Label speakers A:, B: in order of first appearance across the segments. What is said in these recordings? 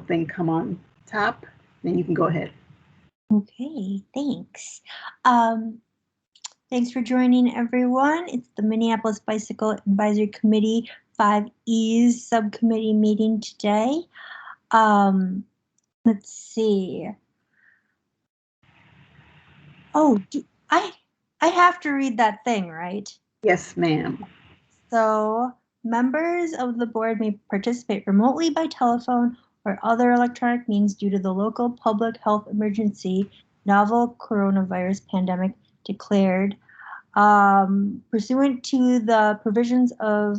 A: thing come on top, then you can go ahead.
B: Okay, thanks. Thanks for joining, everyone. It's the Minneapolis Bicycle Advisory Committee 5E's subcommittee meeting today. Let's see. Oh, I have to read that thing, right?
A: Yes, ma'am.
B: So members of the board may participate remotely by telephone or other electronic means due to the local public health emergency, novel coronavirus pandemic declared pursuant to the provisions of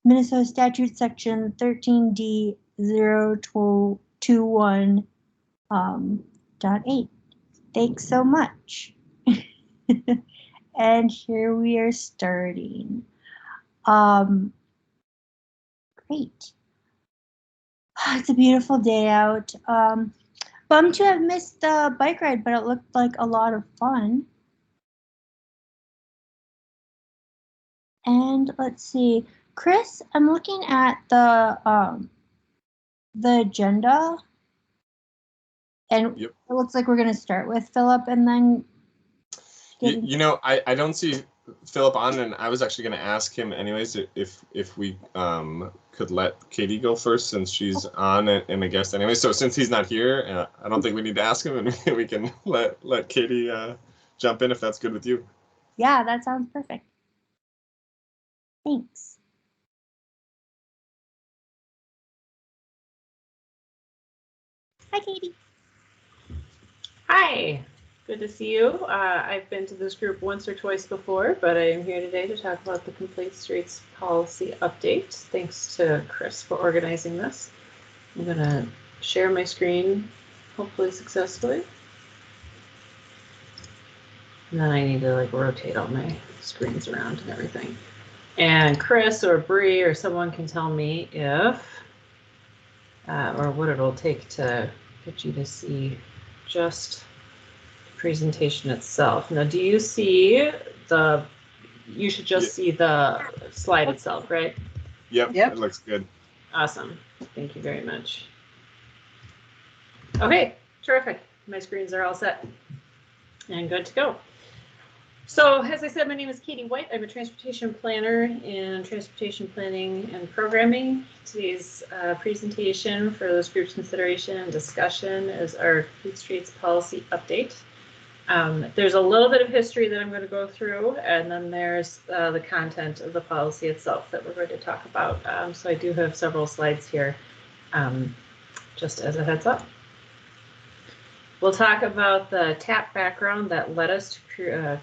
B: Minnesota Statute Section 13D021.8. Thanks so much. And here we are starting. Great. It's a beautiful day out. Bummed to have missed the bike ride, but it looked like a lot of fun. And let's see, Chris, I'm looking at the agenda, and
C: Yep.
B: It looks like we're going to start with Philip and then.
C: You know, I don't see Philip on, and I was actually going to ask him anyways if we could let Katie go first since she's on and a guest anyway. So since he's not here, I don't think we need to ask him, and we can let Katie jump in if that's good with you.
B: Yeah, that sounds perfect. Thanks. Hi, Katie.
D: Hi, good to see you. I've been to this group once or twice before, but I am here today to talk about the Complete Streets Policy Update. Thanks to Chris for organizing this. I'm going to share my screen, hopefully successfully. And then I need to like rotate all my screens around and everything. And Chris or Bree or someone can tell me if, or what it'll take to get you to see just the presentation itself. Now, do you see the, you should just see the slide itself, right?
C: Yep, it looks good.
D: Awesome. Thank you very much. Okay, terrific. My screens are all set and good to go. So, as I said, my name is Katie White. I'm a transportation planner in transportation planning and programming. Today's presentation for this group's consideration and discussion is our Complete Streets Policy Update. There's a little bit of history that I'm going to go through, and then there's the content of the policy itself that we're going to talk about. So I do have several slides here, just as a heads up. We'll talk about the TAP background that led us to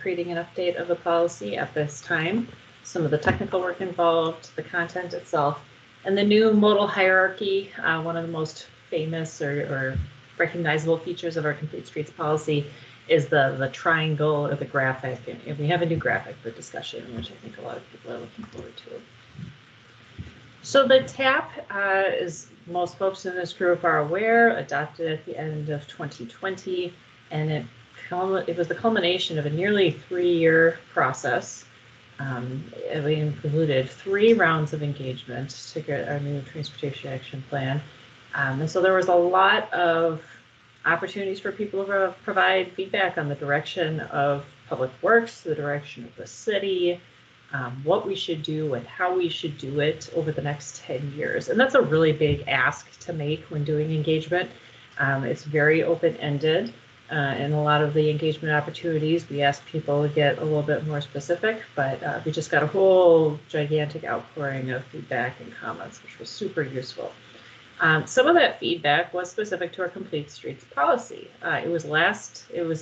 D: creating an update of the policy at this time, some of the technical work involved, the content itself, and the new modal hierarchy, one of the most famous or recognizable features of our Complete Streets policy is the triangle or the graphic. And we have a new graphic for discussion, which I think a lot of people are looking forward to. So the TAP, as most folks in this group are aware, adopted at the end of 2020, and it was the culmination of a nearly 3-year process. We included 3 rounds of engagement to get our new transportation action plan. And so there was a lot of opportunities for people to provide feedback on the direction of public works, the direction of the city, what we should do and how we should do it over the next 10 years. And that's a really big ask to make when doing engagement. It's very open-ended. In a lot of the engagement opportunities, we ask people to get a little bit more specific, but we just got a whole gigantic outpouring of feedback and comments, which was super useful. Some of that feedback was specific to our Complete Streets policy. It was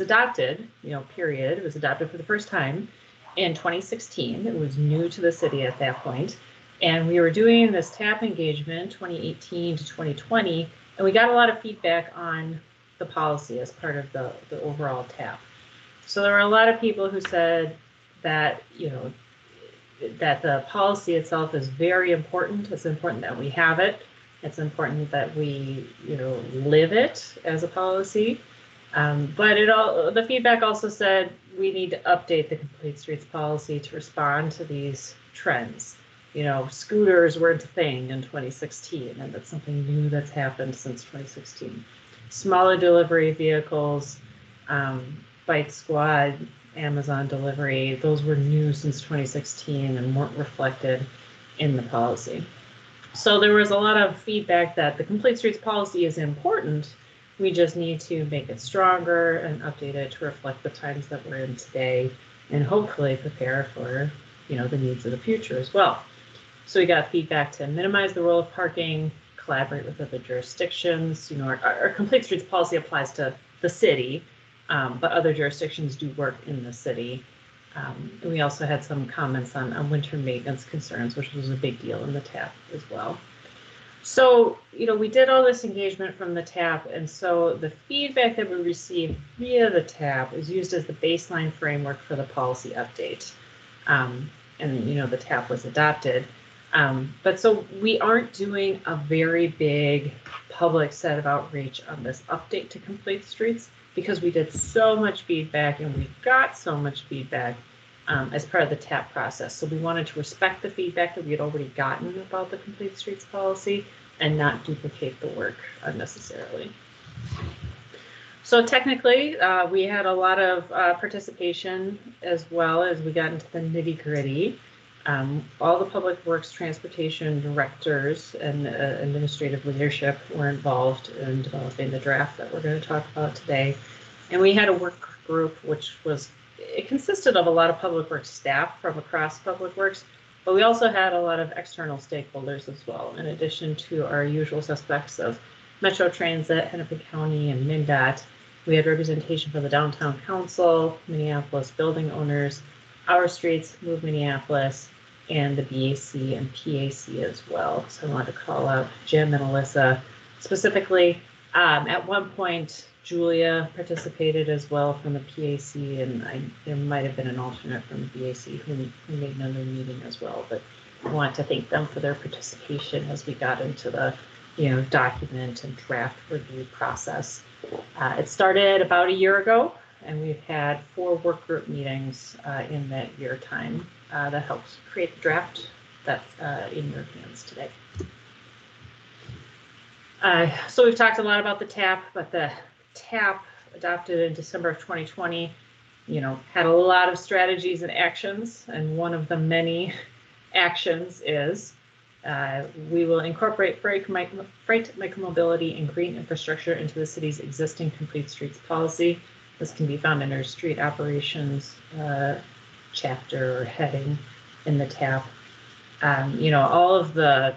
D: adopted, period. It was adopted for the first time in 2016. It was new to the city at that point. And we were doing this TAP engagement 2018 to 2020, and we got a lot of feedback on the policy as part of the overall TAP. So there were a lot of people who said that, that the policy itself is very important. It's important that we have it. It's important that we, live it as a policy. But the feedback also said we need to update the Complete Streets policy to respond to these trends. scooters weren't a thing in 2016, and that's something new that's happened since 2016. Smaller delivery vehicles, Bike Squad, Amazon delivery, those were new since 2016 and weren't reflected in the policy. So there was a lot of feedback that the Complete Streets policy is important. We just need to make it stronger and update it to reflect the times that we're in today, and hopefully prepare for, the needs of the future as well. So we got feedback to minimize the role of parking, collaborate with other jurisdictions. Our Complete Streets policy applies to the city, but other jurisdictions do work in the city. And we also had some comments on winter maintenance concerns, which was a big deal in the TAP as well. So, we did all this engagement from the TAP, and so the feedback that we received via the TAP is used as the baseline framework for the policy update. And, the TAP was adopted. But so we aren't doing a very big public set of outreach on this update to Complete Streets, because we did so much feedback and we got so much feedback as part of the TAP process. So we wanted to respect the feedback that we had already gotten about the Complete Streets policy and not duplicate the work unnecessarily. So technically, we had a lot of participation as well as we got into the nitty-gritty. All the public works transportation directors and administrative leadership were involved in developing the draft that we're going to talk about today. And we had a work group, it consisted of a lot of public works staff from across public works, but we also had a lot of external stakeholders as well, in addition to our usual suspects of Metro Transit, Hennepin County, and MnDOT. We had representation from the Downtown Council, Minneapolis building owners, Our Streets, Move Minneapolis, and the BAC and PAC as well. So I wanted to call out Jim and Alyssa specifically. At one point, Julia participated as well from the PAC, and there might have been an alternate from the BAC who made another meeting as well. But I want to thank them for their participation as we got into the document and draft review process. It started about a year ago, and we've had 4 work group meetings in that year time that helps create the draft that's in your hands today. So we've talked a lot about the TAP, but the TAP adopted in December of 2020, had a lot of strategies and actions, and one of the many actions is we will incorporate freight micromobility and green infrastructure into the city's existing Complete Streets policy. This can be found in our street operations chapter or heading in the TAP. All of the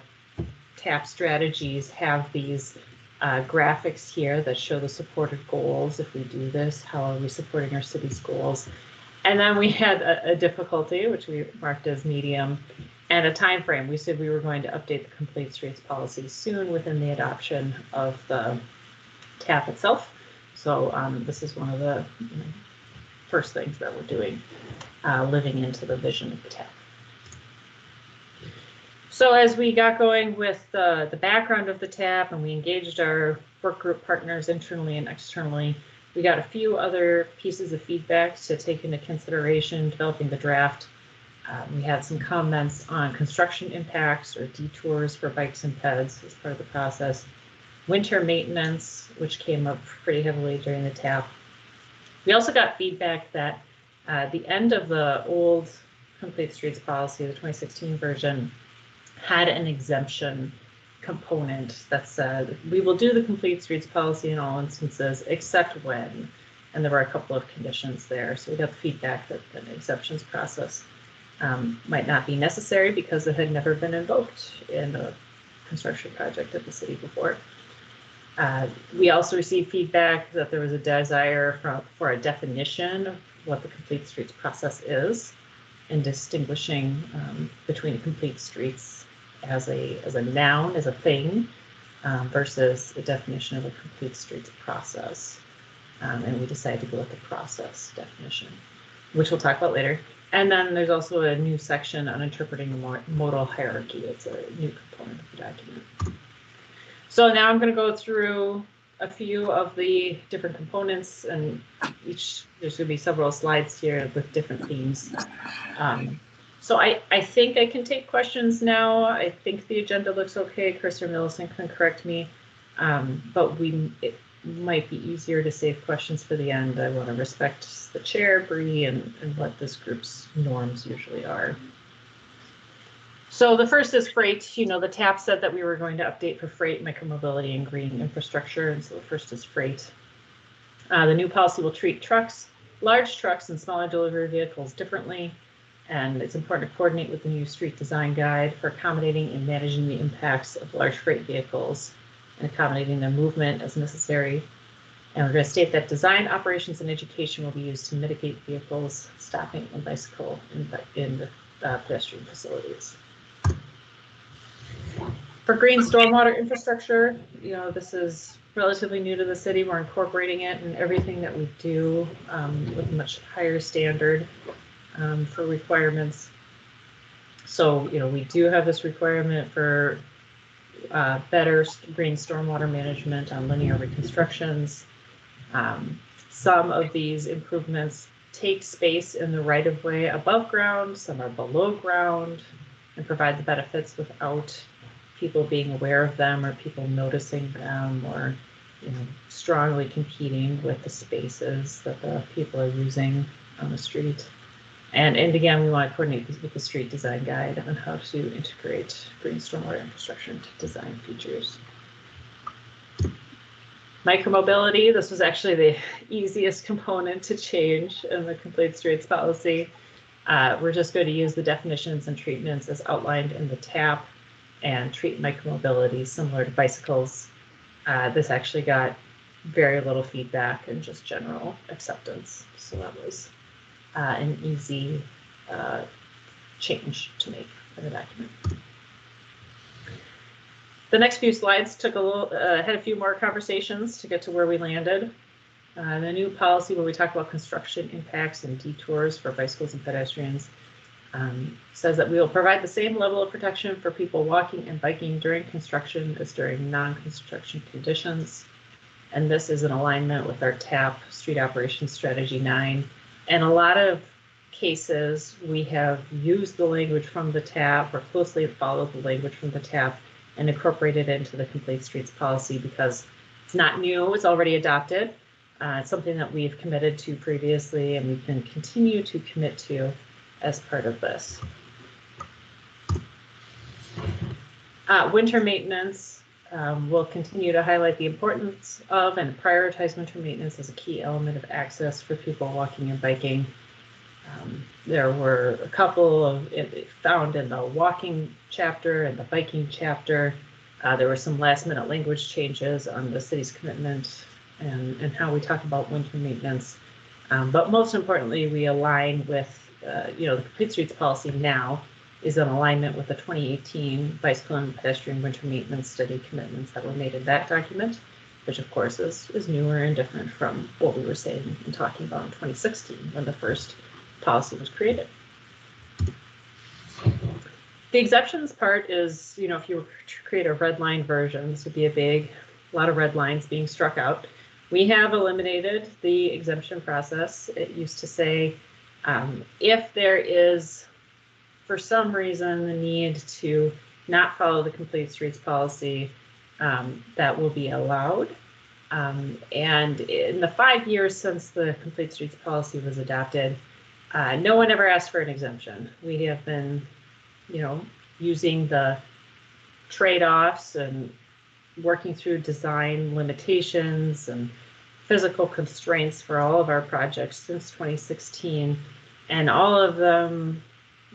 D: TAP strategies have these graphics here that show the supported goals. If we do this, how are we supporting our city's goals? And then we had a difficulty, which we marked as medium, and a time frame. We said we were going to update the Complete Streets policy soon within the adoption of the TAP itself. So this is one of the first things that we're doing, living into the vision of the TAP. So as we got going with the background of the TAP and we engaged our work group partners internally and externally, we got a few other pieces of feedback to take into consideration developing the draft. We had some comments on construction impacts or detours for bikes and peds as part of the process. Winter maintenance, which came up pretty heavily during the TAP. We also got feedback that the end of the old Complete Streets policy, the 2016 version, had an exemption component that said we will do the Complete Streets policy in all instances except when, and there were a couple of conditions there. So we got the feedback that the exceptions process might not be necessary because it had never been invoked in a construction project at the city before. We also received feedback that there was a desire for a definition of what the Complete Streets process is, and distinguishing between Complete Streets as a noun, as a thing, versus a definition of a Complete Streets process. And we decided to go with the process definition, which we'll talk about later. And then there's also a new section on interpreting the modal hierarchy. It's a new component of the document. So now I'm going to go through a few of the different components, and there's going to be several slides here with different themes. So I think I can take questions now. I think the agenda looks okay. Chris or Millicent can correct me. But it might be easier to save questions for the end. I want to respect the chair, Bree, and what this group's norms usually are. So the first is freight. You know, the TAP said that we were going to update for freight, micromobility, and green infrastructure. And so the first is freight. The new policy will treat trucks, large trucks, and smaller delivery vehicles differently. And it's important to coordinate with the new street design guide for accommodating and managing the impacts of large freight vehicles and accommodating their movement as necessary. And we're going to state that design, operations, and education will be used to mitigate vehicles stopping on bicycle in the pedestrian facilities. For green stormwater infrastructure, you know, this is relatively new to the city. We're incorporating it in everything that we do with a much higher standard for requirements. So, you know, we do have this requirement for better green stormwater management on linear reconstructions. Some of these improvements take space in the right-of-way above ground, some are below ground, and provide the benefits without people being aware of them or people noticing them, or, you know, strongly competing with the spaces that the people are using on the street. And again, we want to coordinate with the street design guide on how to integrate green stormwater infrastructure into design features. Micromobility, this was actually the easiest component to change in the complete streets policy. We're just going to use the definitions and treatments as outlined in the TAP and treat micromobility similar to bicycles. This actually got very little feedback and just general acceptance. So that was an easy change to make in the document. The next few slides took had a few more conversations to get to where we landed. The new policy where we talk about construction impacts and detours for bicycles and pedestrians says that we will provide the same level of protection for people walking and biking during construction as during non-construction conditions. And this is in alignment with our TAP, Street Operations Strategy 9. And a lot of cases, we have used the language from the TAP or closely followed the language from the TAP and incorporated it into the Complete Streets policy because it's not new, it's already adopted. It's something that we've committed to previously and we can continue to commit to as part of this. Winter maintenance, we'll continue to highlight the importance of and prioritize winter maintenance as a key element of access for people walking and biking. There were a couple of found in the walking chapter and the biking chapter. There were some last minute language changes on the city's commitment and how we talk about winter maintenance. But most importantly, we align with, you know, the Complete Streets policy now is in alignment with the 2018 bicycle and pedestrian winter maintenance study commitments that were made in that document, which of course is newer and different from what we were saying and talking about in 2016 when the first policy was created. The exceptions part is, you know, if you were to create a red line version, this would be a lot of red lines being struck out. We have eliminated the exemption process. It used to say if there is, for some reason, the need to not follow the Complete Streets policy, that will be allowed. And in the 5 years since the Complete Streets policy was adopted, no one ever asked for an exemption. We have been, you know, using the trade-offs and working through design limitations and physical constraints for all of our projects since 2016. And all of them,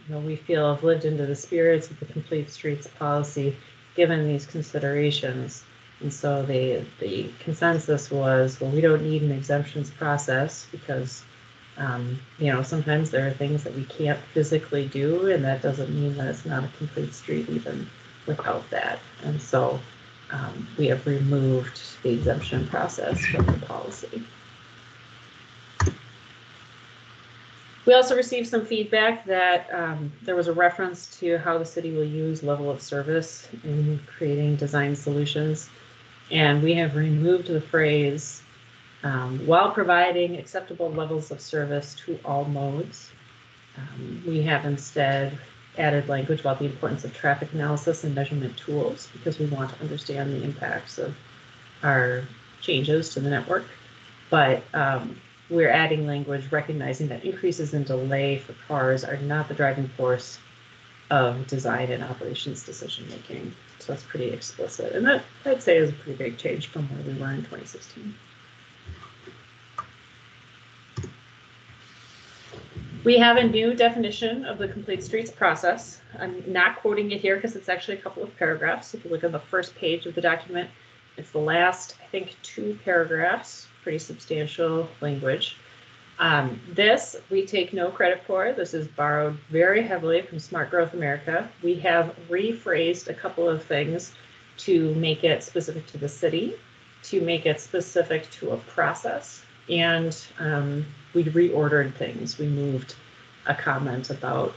D: you know, we feel have lived into the spirits of the Complete Streets policy, given these considerations. And so the consensus was, well, we don't need an exemptions process because you know, sometimes there are things that we can't physically do, and that doesn't mean that it's not a complete street even without that. And so we have removed the exemption process from the policy. We also received some feedback that there was a reference to how the city will use level of service in creating design solutions. And we have removed the phrase while providing acceptable levels of service to all modes. We have instead added language about the importance of traffic analysis and measurement tools because we want to understand the impacts of our changes to the network. But we're adding language recognizing that increases in delay for cars are not the driving force of design and operations decision making. So that's pretty explicit. And that I'd say is a pretty big change from where we were in 2016. We have a new definition of the complete streets process. I'm not quoting it here because it's actually a couple of paragraphs. If you look at the first page of the document, it's the last, I think, 2 paragraphs, pretty substantial language. This we take no credit for. This is borrowed very heavily from Smart Growth America. We have rephrased a couple of things to make it specific to the city, to make it specific to a process, and we reordered things. We moved a comment about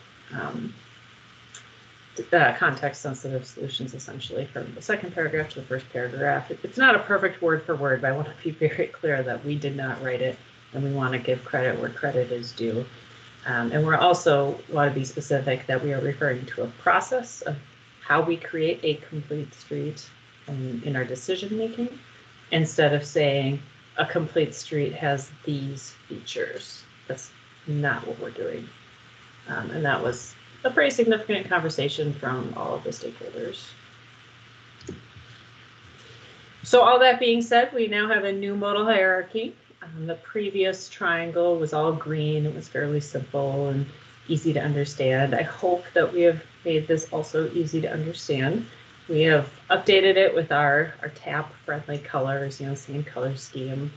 D: context-sensitive solutions, essentially, from the second paragraph to the first paragraph. It's not a perfect word for word, but I want to be very clear that we did not write it, and we want to give credit where credit is due. And we're also want to be specific that we are referring to a process of how we create a complete street in our decision-making, instead of saying a complete street has these features. That's not what we're doing. And that was a pretty significant conversation from all of the stakeholders. So all that being said, we now have a new modal hierarchy. The previous triangle was all green. It was fairly simple and easy to understand. I hope that we have made this also easy to understand. We have updated it with our tap friendly colors, same color scheme.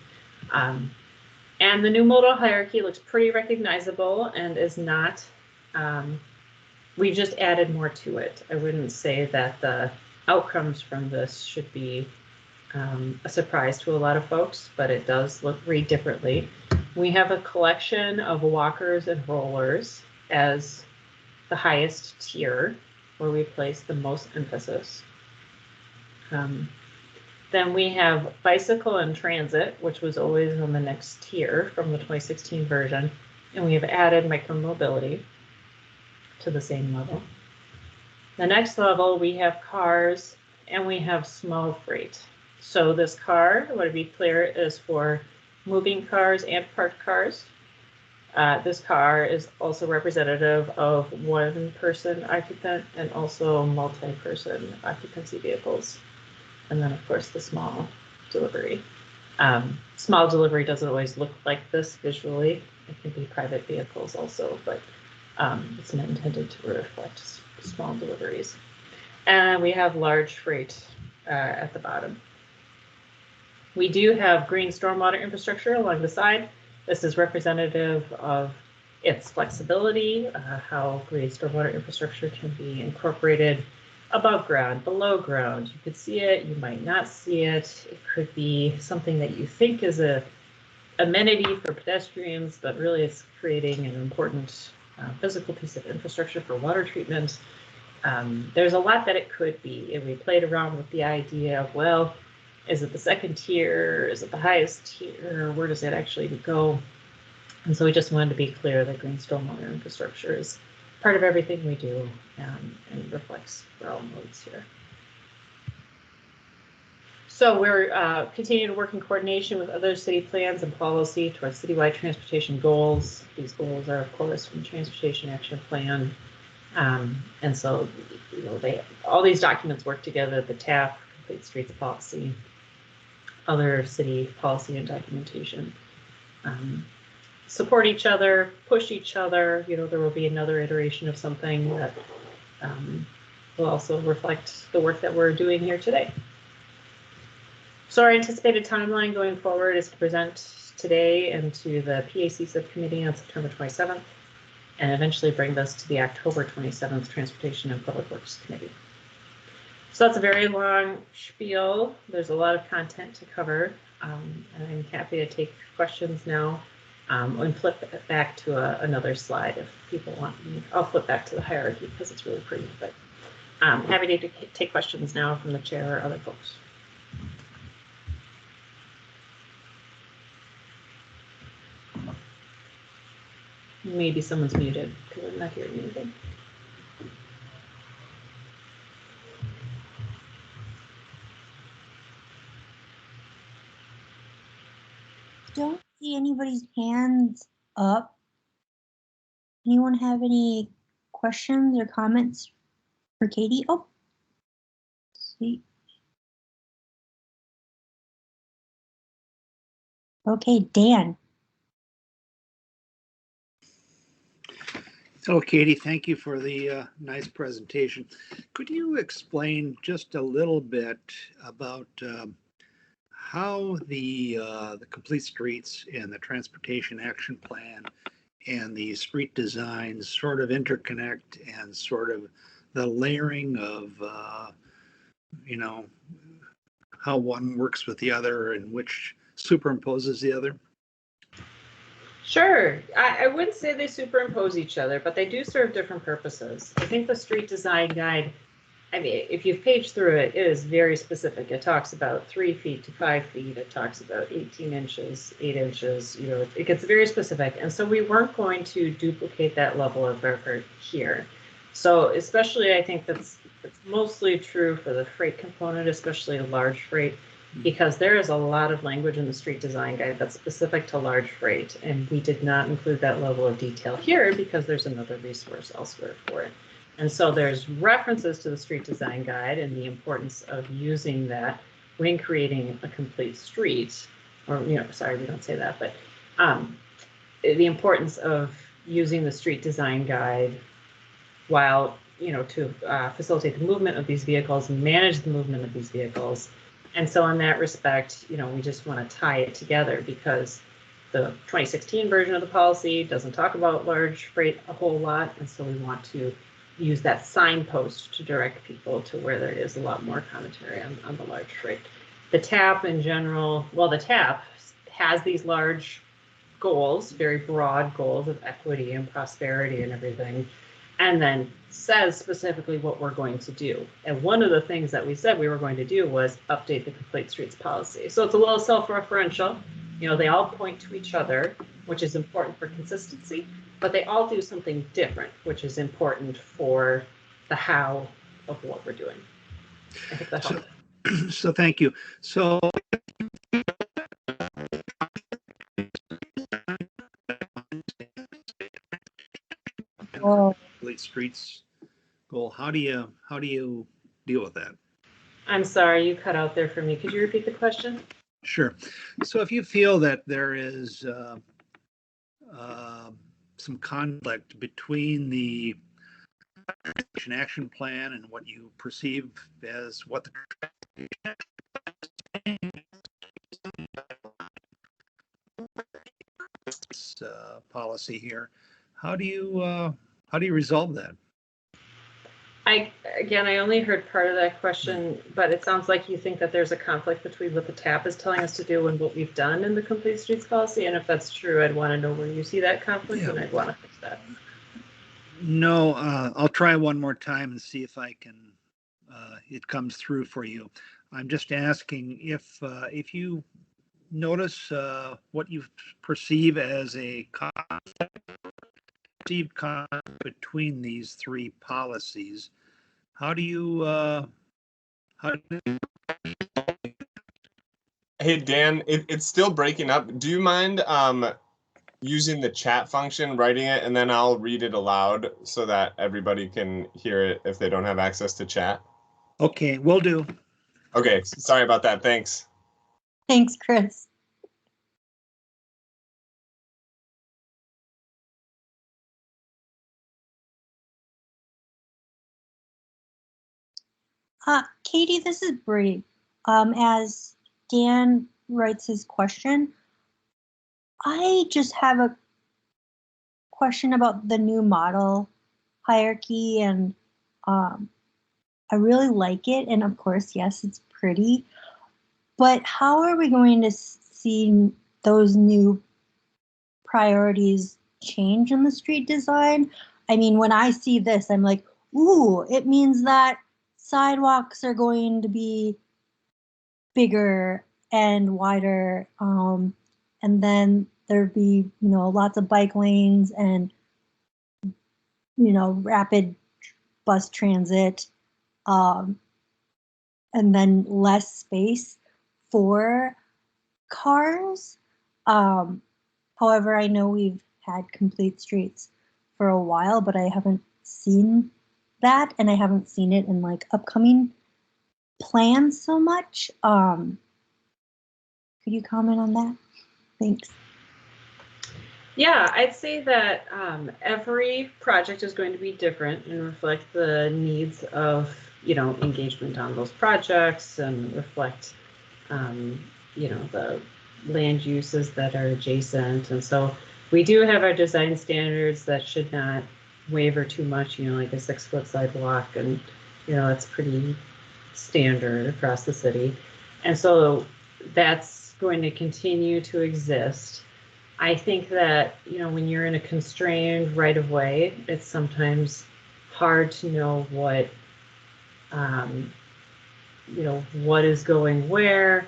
D: And the new modal hierarchy looks pretty recognizable and is not, we just added more to it. I wouldn't say that the outcomes from this should be a surprise to a lot of folks, but it does read differently. We have a collection of walkers and rollers as the highest tier, where we place the most emphasis. Then we have bicycle and transit, which was always on the next tier from the 2016 version, and we have added micromobility to the same level. The next level, we have cars and we have small freight. So this car, I want to be clear, is for moving cars and parked cars. This car is also representative of one-person occupant and also multi-person occupancy vehicles. And then, of course, the small delivery. Small delivery doesn't always look like this visually. It can be private vehicles also, but it's not intended to reflect small deliveries. And we have large freight at the bottom. We do have green stormwater infrastructure along the side. This is representative of its flexibility, how green stormwater infrastructure can be incorporated above ground, below ground. You could see it, you might not see it. It could be something that you think is a amenity for pedestrians, but really it's creating an important physical piece of infrastructure for water treatment. There's a lot that it could be. And we played around with the idea of, well, is it the second tier? Is it the highest tier? Where does it actually go? And so we just wanted to be clear that green stormwater infrastructure is part of everything we do and reflects all modes here. So we're continuing to work in coordination with other city plans and policy towards citywide transportation goals. These goals are, of course, from the Transportation Action Plan. And so, all these documents work together, the TAP, Complete Streets Policy, other city policy and documentation. Support each other, push each other. There will be another iteration of something that will also reflect the work that we're doing here today. So our anticipated timeline going forward is to present today and to the PAC subcommittee on September 27th, and eventually bring this to the October 27th Transportation and Public Works Committee. So that's a very long spiel. There's a lot of content to cover, and I'm happy to take questions now. And flip it back to another slide if people want me. I'll flip back to the hierarchy because it's really pretty, but I'm happy to take questions now from the chair or other folks. Maybe someone's muted because I'm not hearing anything.
B: Don't see anybody's hands up. Anyone have any questions or comments for Katie? Oh, sweet. Okay, Dan.
E: Hello, Katie. Thank you for the nice presentation. Could you explain just a little bit about how the Complete Streets and the Transportation Action Plan and the street designs sort of interconnect and sort of the layering of, you know, how one works with the other and which superimposes the other?
D: Sure. I wouldn't say they superimpose each other, but they do serve different purposes. I think the street design guide, I mean, if you've paged through it, it is very specific. It talks about 3 feet to 5 feet. It talks about 18 inches, 8 inches, you know, it gets very specific. And so we weren't going to duplicate that level of effort here. So especially, I think it's mostly true for the freight component, especially large freight, because there is a lot of language in the street design guide that's specific to large freight. And we did not include that level of detail here because there's another resource elsewhere for it. And so there's references to the street design guide and the importance of using that when creating a complete street, or, you know, sorry, we don't say that, but the importance of using the street design guide while, you know, to facilitate the movement of these vehicles and manage the movement of these vehicles. And so in that respect, you know, we just want to tie it together because the 2016 version of the policy doesn't talk about large freight a whole lot. And so we want to use that signpost to direct people to where there is a lot more commentary on the large freight. The TAP in general, well, the TAP has these large goals, very broad goals of equity and prosperity and everything, and then says specifically what we're going to do. And one of the things that we said we were going to do was update the Complete Streets policy. So it's a little self-referential. You know, they all point to each other, which is important for consistency, but they all do something different, which is important for the how of what we're doing. I hope that helps.
E: So thank you. So Complete Streets goal, how do you deal with that?
D: I'm sorry, you cut out there for me. Could you repeat the question?
E: Sure. So if you feel that there is some conflict between the action plan and what you perceive as what the policy here, how do you resolve that?
D: I only heard part of that question, but it sounds like you think that there's a conflict between what the TAP is telling us to do and what we've done in the Complete Streets policy. And if that's true, I'd want to know where you see that conflict, and I'd want to fix that.
E: No, I'll try one more time and see if I can, it comes through for you. I'm just asking if you notice what you perceive as a perceived conflict between these three policies. How do you
C: Hey, Dan, it's still breaking up. Do you mind using the chat function, writing it, and then I'll read it aloud so that everybody can hear it if they don't have access to chat?
E: Okay, will do.
C: Okay, sorry about that. Thanks.
B: Thanks, Chris. Katie, this is Bree. As Dan writes his question, I just have a question about the new model hierarchy, and I really like it. And of course, yes, it's pretty. But how are we going to see those new priorities change in the street design? I mean, when I see this, I'm like, ooh, it means that sidewalks are going to be bigger and wider, and then there'd be, you know, lots of bike lanes and rapid bus transit, and then less space for cars. However, I know we've had complete streets for a while, but I haven't seen that, and I haven't seen it in like upcoming plans so much. Could you comment on that? Thanks.
D: Yeah, I'd say that every project is going to be different and reflect the needs of, engagement on those projects and reflect, the land uses that are adjacent. And so we do have our design standards that should not waver too much, like a 6-foot sidewalk, and, that's pretty standard across the city. And so that's going to continue to exist. I think that, when you're in a constrained right of way, it's sometimes hard to know what is going where.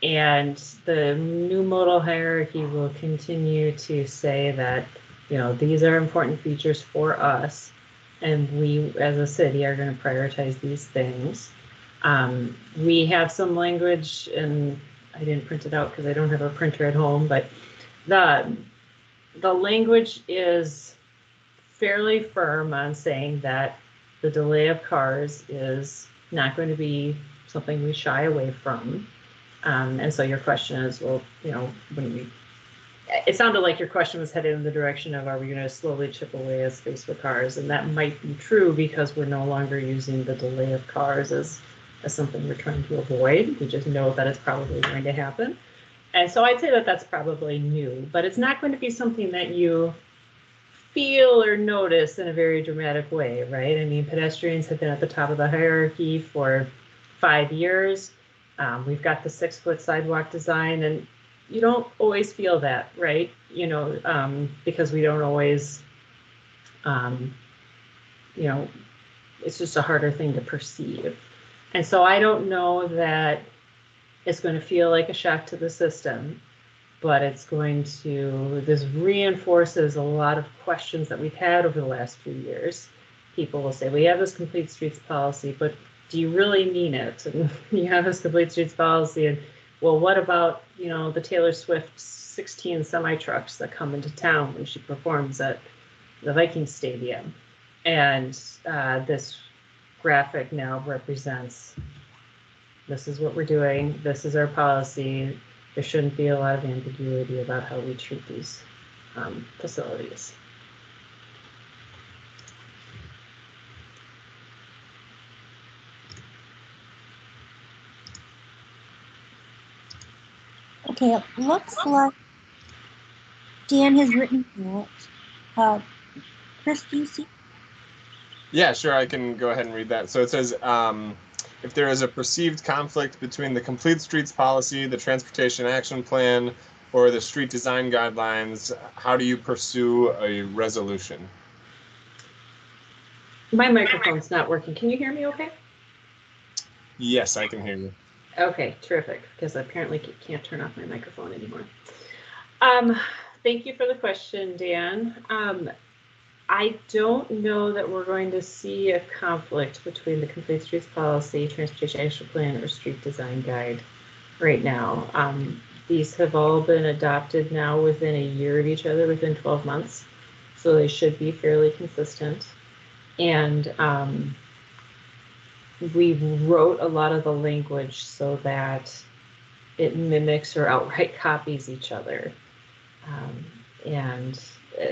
D: And the new modal hierarchy will continue to say that, these are important features for us, and we as a city are going to prioritize these things. We have some language, and I didn't print it out because I don't have a printer at home, but the language is fairly firm on saying that the delay of cars is not going to be something we shy away from. And so your question is, well, it sounded like your question was headed in the direction of, are we going to slowly chip away at space for cars? And that might be true because we're no longer using the delay of cars as something we're trying to avoid. We just know that it's probably going to happen. And so I'd say that that's probably new, but it's not going to be something that you feel or notice in a very dramatic way, right? I mean, pedestrians have been at the top of the hierarchy for 5 years. We've got the 6-foot sidewalk design, and you don't always feel that, right? Because we don't always, it's just a harder thing to perceive. And so I don't know that it's going to feel like a shock to the system, but this reinforces a lot of questions that we've had over the last few years. People will say, we have this complete streets policy, but do you really mean it? And you have this complete streets policy, and well, what about, the Taylor Swift 16 semi-trucks that come into town when she performs at the Vikings Stadium? And this graphic now represents, this is what we're doing, this is our policy. There shouldn't be a lot of ambiguity about how we treat these facilities.
B: Okay, it looks like Dan has written it. Chris, do you see?
C: Yeah, sure, I can go ahead and read that. So it says, if there is a perceived conflict between the Complete Streets Policy, the Transportation Action Plan, or the street design guidelines, how do you pursue a resolution?
D: My microphone's not working. Can you hear me okay?
C: Yes, I can hear you.
D: Okay, terrific, because I apparently can't turn off my microphone anymore. Thank you for the question, Dan. I don't know that we're going to see a conflict between the Complete Streets Policy, Transportation Action Plan, or Street Design Guide right now. These have all been adopted now within a year of each other, within 12 months. So they should be fairly consistent. And we wrote a lot of the language so that it mimics or outright copies each other. And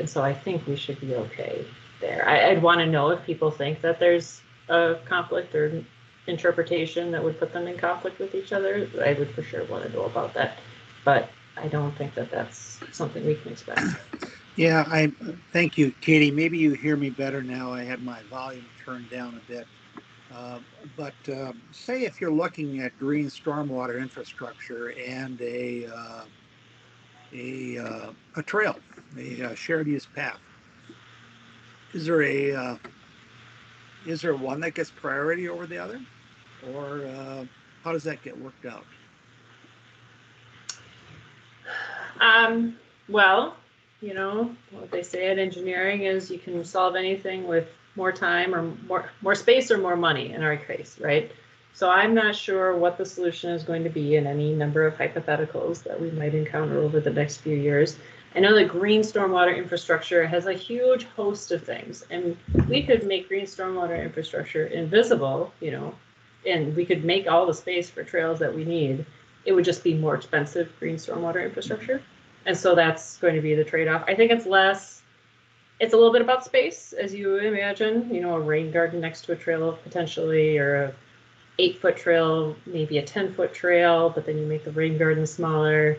D: so I think we should be okay there. I'd want to know if people think that there's a conflict or interpretation that would put them in conflict with each other. I would for sure want to know about that, but I don't think that that's something we can expect.
E: Yeah, thank you, Katie. Maybe you hear me better now. I had my volume turned down a bit. But say if you're looking at green stormwater infrastructure and a trail, a shared use path, is there one that gets priority over the other, or how does that get worked out?
D: Well, You know, what they say in engineering is you can solve anything with more time or more space or more money in our case, right? So I'm not sure what the solution is going to be in any number of hypotheticals that we might encounter over the next few years. I know that green stormwater infrastructure has a huge host of things, and we could make green stormwater infrastructure invisible, you know, and we could make all the space for trails that we need. It would just be more expensive green stormwater infrastructure. And so that's going to be the trade-off. I think it's a little bit about space, as you imagine, you know, a rain garden next to a trail potentially, or a 8-foot trail, maybe a 10-foot trail, but then you make the rain garden smaller.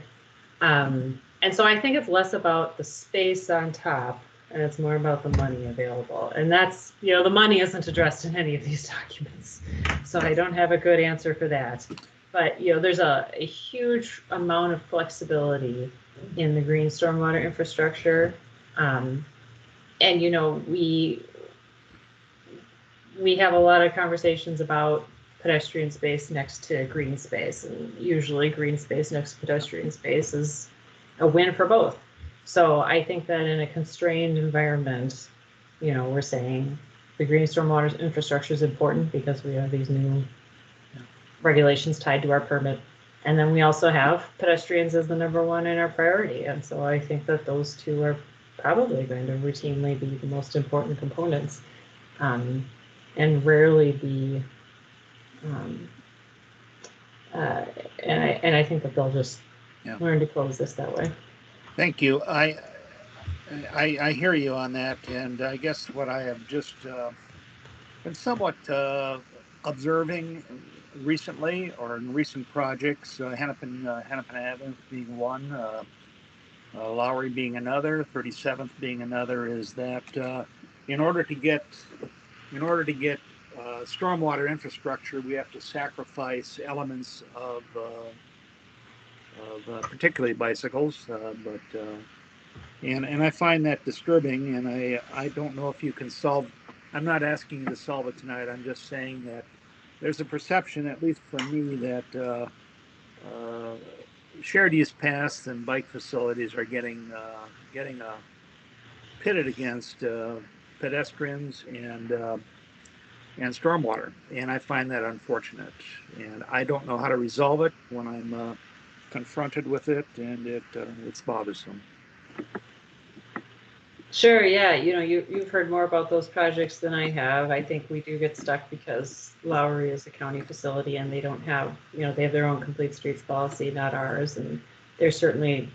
D: And so I think it's less about the space on top, and it's more about the money available. And that's, you know, the money isn't addressed in any of these documents. So I don't have a good answer for that. But, you know, there's a huge amount of flexibility in the green stormwater infrastructure. And, you know, we have a lot of conversations about pedestrian space next to green space, and usually green space next to pedestrian space is a win for both. So I think that in a constrained environment, you know, we're saying the green stormwater infrastructure is important because we have these new regulations tied to our permit. And then we also have pedestrians as the #1 in our priority. And so I think that those two are probably going to routinely be the most important components, and rarely be, and I think that they'll just learn to close this that way.
E: Thank you. I hear you on that, and I guess what I have just been somewhat observing recently, or in recent projects, Hennepin Avenue being one, Lowry being another, 37th being another, is that in order to get stormwater infrastructure, we have to sacrifice elements of particularly bicycles, and I find that disturbing, and I don't know if you can solve. I'm not asking you to solve it tonight. I'm just saying that there's a perception, at least for me, that shared use paths and bike facilities are getting pitted against pedestrians and stormwater, and I find that unfortunate. And I don't know how to resolve it when I'm confronted with it, and it's bothersome.
D: Sure, yeah, you know, you've heard more about those projects than I have. I think we do get stuck because Lowry is a county facility and they don't have, you know, they have their own complete streets policy, not ours, and they're certainly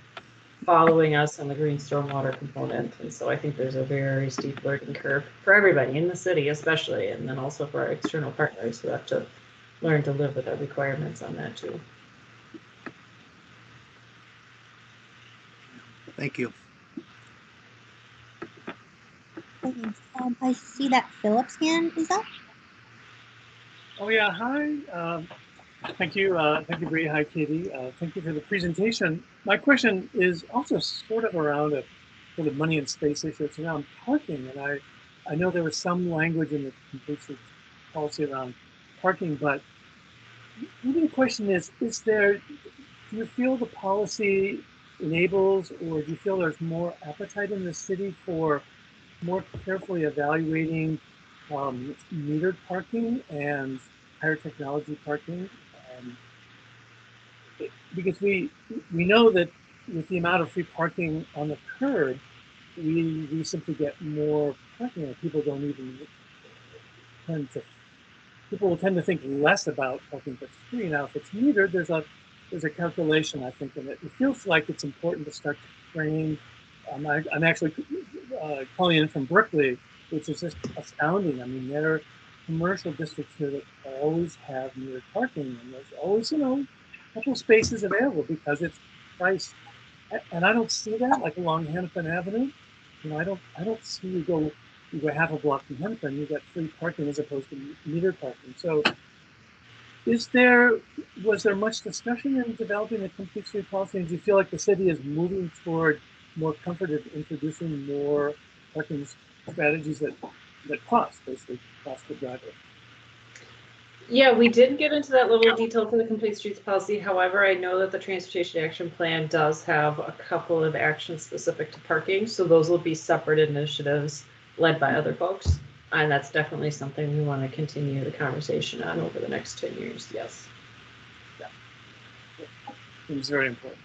D: following us on the green stormwater component. And so I think there's a very steep learning curve for everybody in the city, especially, and then also for our external partners who have to learn to live with our requirements on that too.
E: Thank you.
B: I see that Phillips' hand is up.
F: Oh yeah, hi. Thank you, Bree. Hi, Katie. Thank you for the presentation. My question is also sort of around a sort of money and space issue. It's around parking, and I know there was some language in the complete streets policy around parking, but maybe the question is there? Do you feel the policy enables, or do you feel there's more appetite in the city for more carefully evaluating metered parking and higher technology parking? Because we know that with the amount of free parking on the curb, we simply get more parking, and people don't even people will tend to think less about parking for free. Now, if it's metered, there's a calculation, I think, in it. It feels like it's important to start to frame. I'm actually calling in from Berkeley, which is just astounding. I mean, there are commercial districts here that always have metered parking, and there's always, you know, a couple spaces available because it's priced. And I don't see that, like along Hennepin Avenue. You know, I don't see you go half a block from Hennepin, you get free parking as opposed to metered parking. So was there much discussion in developing a complete street policy? And do you feel like the city is moving toward more comfort of introducing more parking strategies that cost, basically cost the driver?
D: Yeah, we did get into that level of detail for the Complete Streets policy. However, I know that the Transportation Action Plan does have a couple of actions specific to parking, so those will be separate initiatives led by other folks. And that's definitely something we want to continue the conversation on over the next 10 years, yes.
F: It was very important.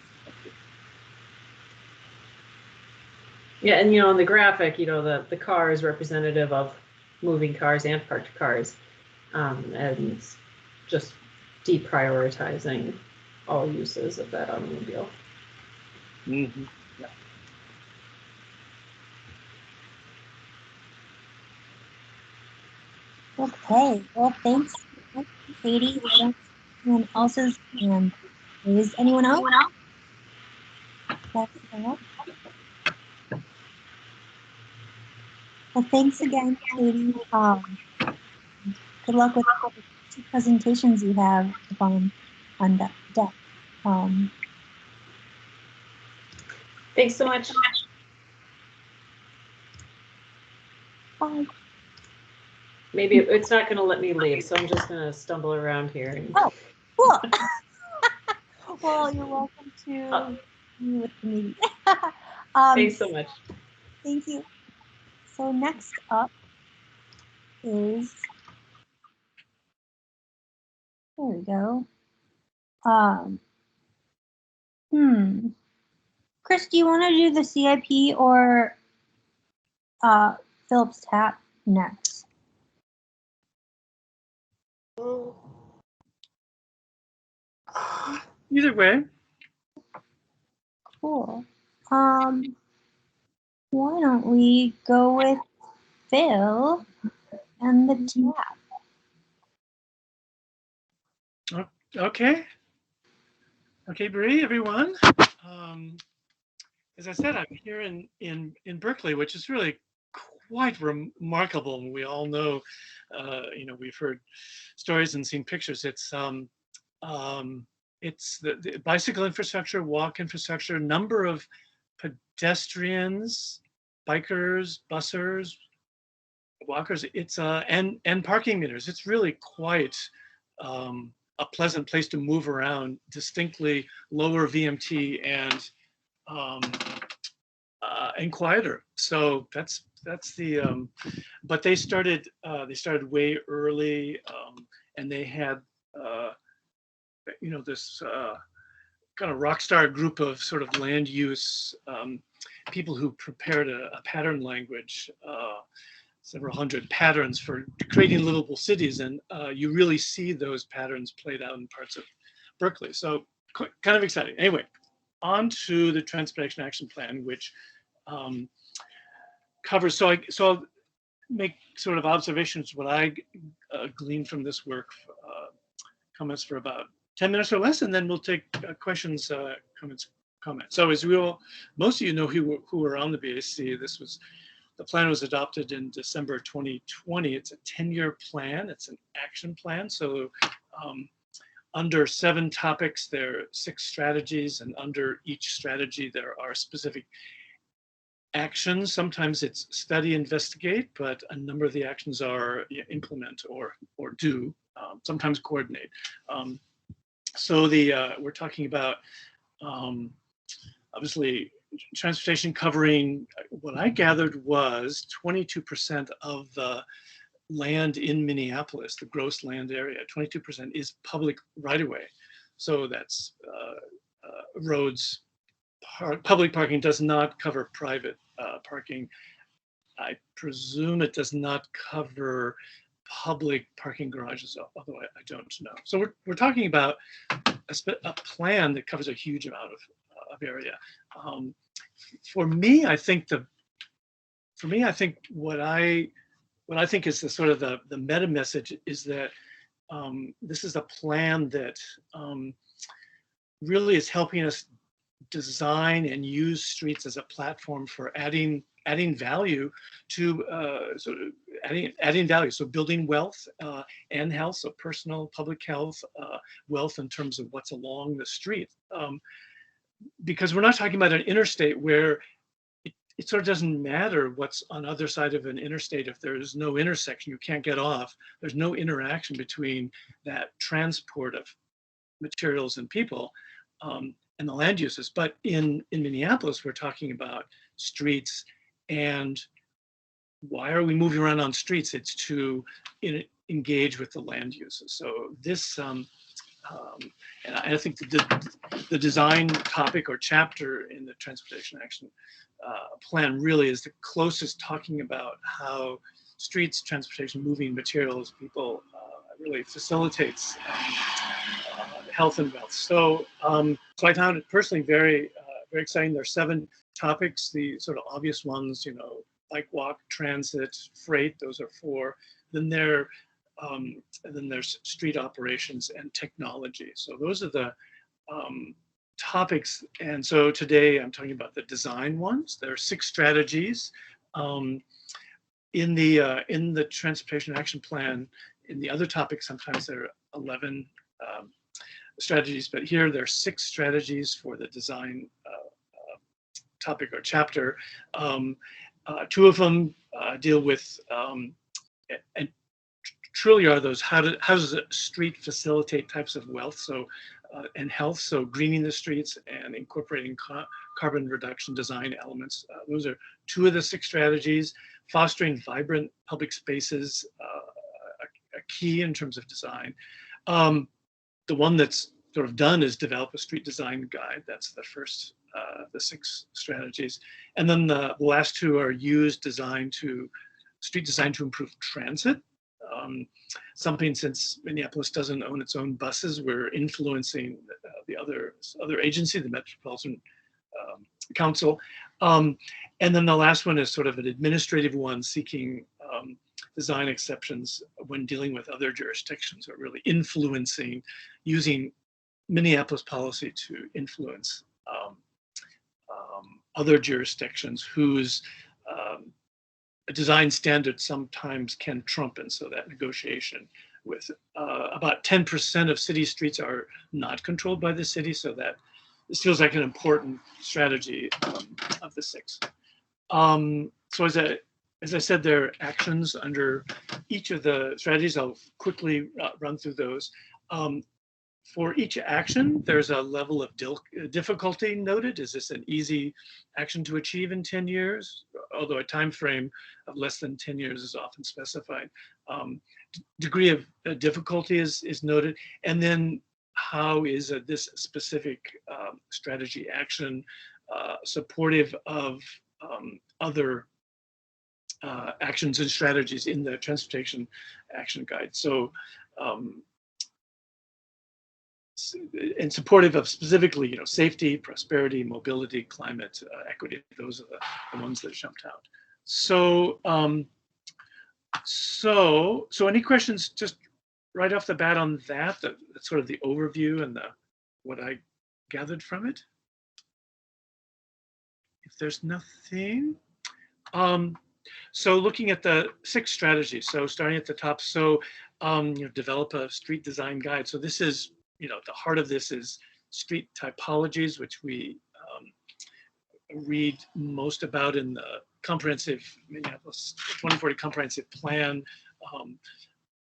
D: Yeah, and on the graphic, the car is representative of moving cars and parked cars. And just deprioritizing all uses of that automobile.
F: Mm-hmm. Yeah.
B: Okay, well, thanks, Katie. I don't see anyone else's hand. Is anyone else? Well, thanks again, Katie. Good luck with the 2 presentations you have on deck.
D: Thanks so much.
B: Bye.
D: Maybe it's not going to let me leave, so I'm just going to stumble around here.
B: Oh, cool. Well, you're welcome to be with the meeting.
D: Thanks so much.
B: Thank you. So next up is, there we go. Chris, do you want to do the CIP or Phillips Tap next?
F: Either way.
B: Cool. Why don't we go with Phil and the tap?
F: Okay. Okay, Bree, everyone. As I said, I'm here in Berkeley, which is really quite remarkable. We all know, we've heard stories and seen pictures. It's the bicycle infrastructure, walk infrastructure, number of pedestrians, bikers, bussers, walkers. It's and parking meters. It's really quite a pleasant place to move around. Distinctly lower VMT and quieter. So that's the. But they started way early, and they had this kind of rock star group of sort of land use people who prepared a pattern language, several hundred patterns for creating livable cities, and you really see those patterns played out in parts of Berkeley. So kind of exciting. Anyway, on to the Transportation Action Plan, which covers. So I'll make sort of observations what I gleaned from this work, comments for about 10 minutes or less, and then we'll take questions, comments. So as most of you know who were on the BAC, the plan was adopted in December 2020. It's a 10-year plan. It's an action plan. So under 7 topics, there are 6 strategies, and under each strategy, there are specific actions. Sometimes it's study, investigate, but a number of the actions are implement or do, sometimes coordinate. So we're talking about obviously transportation covering what I gathered was 22% of the land in Minneapolis, the gross land area. 22% is public right-of-way. So that's roads. Public parking does not cover private parking. I presume it does not cover public parking garages, although I don't know. So we're talking about a plan that covers a huge amount of area. For me, I think what I think is the sort of the meta message is that this is a plan that really is helping us design and use streets as a platform for adding value to sort of adding value. So building wealth and health, so personal public health, wealth in terms of what's along the street. Because we're not talking about an interstate where it sort of doesn't matter what's on the other side of an interstate if there's no intersection, you can't get off. There's no interaction between that transport of materials and people and the land uses. But in Minneapolis, we're talking about streets, and why are we moving around on streets? It's to engage with the land uses. So this, and I think the design topic or chapter in the Transportation Action Plan really is the closest talking about how streets, transportation, moving materials, people really facilitates health and wealth. So, so I found it personally very exciting. There are 7 topics, the sort of obvious ones, you know, bike, walk, transit, freight. Those are 4. Then there's street operations and technology. So those are the topics. And so today I'm talking about the design ones. There are 6 strategies in the Transportation Action Plan. In the other topics, sometimes there are 11 strategies, but here there are 6 strategies for the design topic or chapter. 2 of them deal with and truly are those how does a street facilitate types of wealth and health, so greening the streets and incorporating carbon reduction design elements. Those are 2 of the 6 strategies. Fostering vibrant public spaces, a key in terms of design. The one that's sort of done is develop a street design guide. That's the first, the 6 strategies. And then the last 2 are street design to improve transit. Something, since Minneapolis doesn't own its own buses, we're influencing the other agency, the Metropolitan Council. And then the last one is sort of an administrative one, seeking design exceptions when dealing with other jurisdictions, or really influencing, using Minneapolis policy to influence other jurisdictions whose design standards sometimes can trump. And so that negotiation with about 10% of city streets are not controlled by the city. So that this feels like an important strategy of the 6. So as I said, there are actions under each of the strategies. I'll quickly run through those. For each action, there's a level of difficulty noted. Is this an easy action to achieve in 10 years? Although a time frame of less than 10 years is often specified. Degree of difficulty is noted. And then how is this specific strategy action supportive of other actions and strategies in the Transportation Action Guide? So, and supportive of specifically, you know, safety, prosperity, mobility, climate, equity. Those are the ones that jumped out. So, so any questions just right off the bat on that? That's sort of the overview and what I gathered from it. If there's nothing, so looking at the 6 strategies. So starting at the top, so you know, develop a street design guide. So this is, you know, the heart of this is street typologies, which we read most about in the comprehensive Minneapolis 2040 comprehensive plan.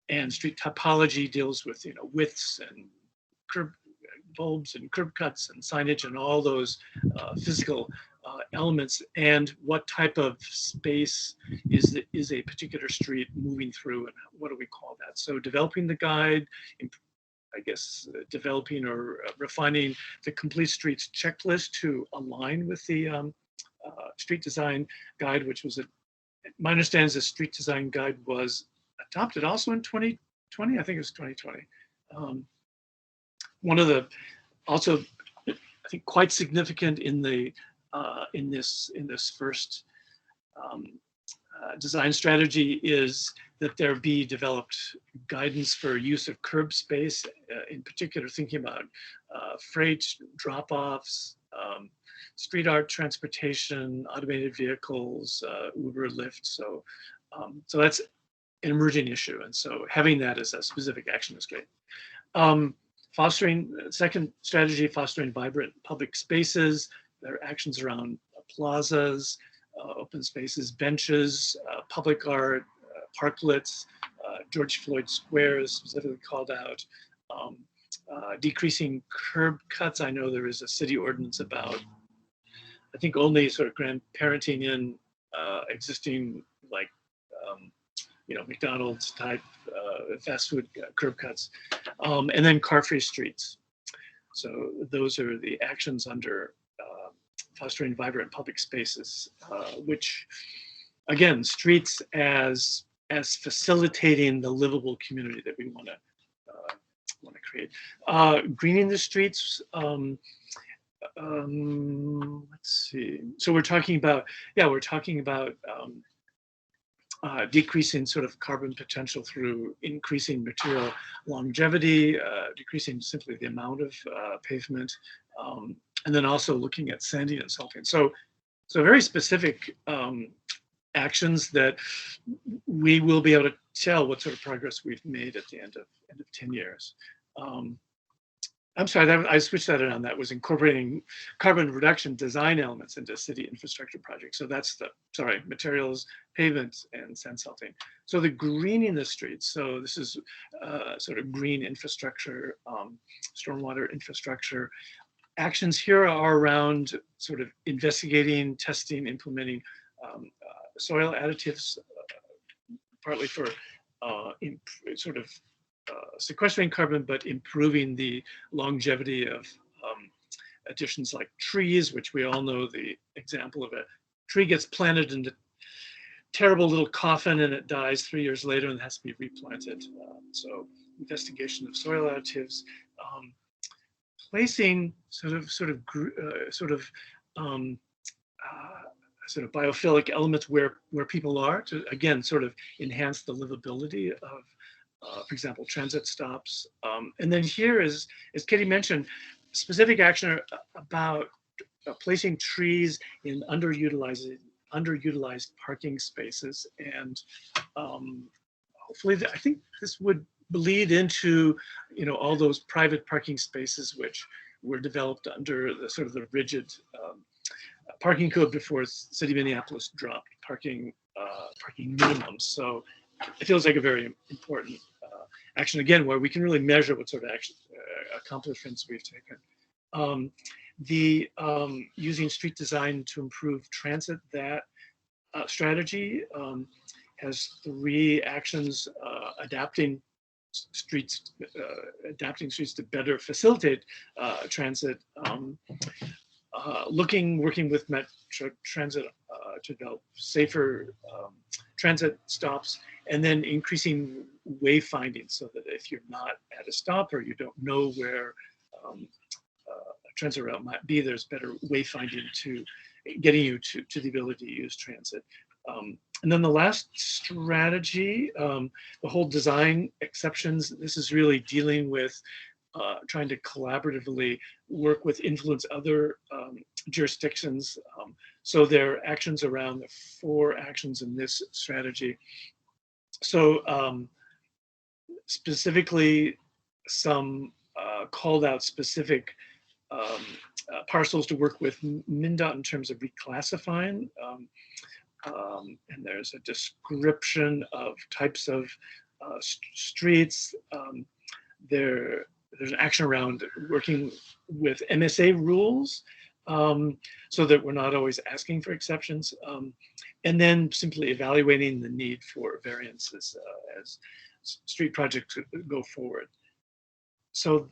F: And street typology deals with, you know, widths and curb bulbs and curb cuts and signage and all those physical elements, and what type of space is a particular street moving through, and what do we call that? So developing the guide, I guess developing or refining the complete streets checklist to align with the street design guide, which was my understanding is the street design guide was adopted also in 2020. I think it was 2020. One of the also, I think, quite significant in the in this first design strategy is that there be developed guidance for use of curb space, in particular thinking about freight drop-offs, street art transportation, automated vehicles, Uber, Lyft. So, so that's an emerging issue, and so having that as a specific action is great. Fostering, second strategy, fostering vibrant public spaces. There are actions around plazas, open spaces, benches, public art, parklets, George Floyd Square is specifically called out. Decreasing curb cuts. I know there is a city ordinance about, I think, only sort of grandparenting in existing, like, McDonald's type fast food curb cuts, and then car-free streets. So those are the actions under fostering vibrant public spaces, which, again, streets as facilitating the livable community that we want to create. Greening the streets. Let's see. So we're talking about decreasing sort of carbon potential through increasing material longevity, decreasing simply the amount of pavement, and then also looking at sanding and salting. So very specific actions that we will be able to tell what sort of progress we've made at the end of 10 years. I'm sorry, I switched that around. That was incorporating carbon reduction design elements into city infrastructure projects. So that's materials, pavement, and sand salting. So the greening the streets. So this is sort of green infrastructure, stormwater infrastructure. Actions here are around sort of investigating, testing, implementing soil additives, partly for sort of sequestering carbon, but improving the longevity of additions like trees, which we all know the example of a tree gets planted in a terrible little coffin and it dies 3 years later and has to be replanted. So investigation of soil additives, placing sort of biophilic elements where people are to, again, sort of enhance the livability of, for example, transit stops. And then here is, as Katie mentioned, specific action about placing trees in underutilized parking spaces. And hopefully, I think this would bleed into, all those private parking spaces which were developed under the sort of the rigid parking code before City of Minneapolis dropped parking minimums. So it feels like a very important action, again, where we can really measure what sort of action accomplishments we've taken. Using street design to improve transit, that strategy has 3 actions: adapting streets to better facilitate transit, working with Metro Transit to develop safer transit stops, and then increasing wayfinding so that if you're not at a stop or you don't know where a transit route might be, there's better wayfinding to getting you to the ability to use transit. And then the last strategy, the whole design exceptions, this is really dealing with trying to collaboratively work with influence other jurisdictions. So there are actions around the 4 actions in this strategy. So specifically, some called out specific parcels to work with MnDOT in terms of reclassifying. And there's a description of types of streets. There's an action around working with MSA rules so that we're not always asking for exceptions. And then simply evaluating the need for variances as street projects go forward. So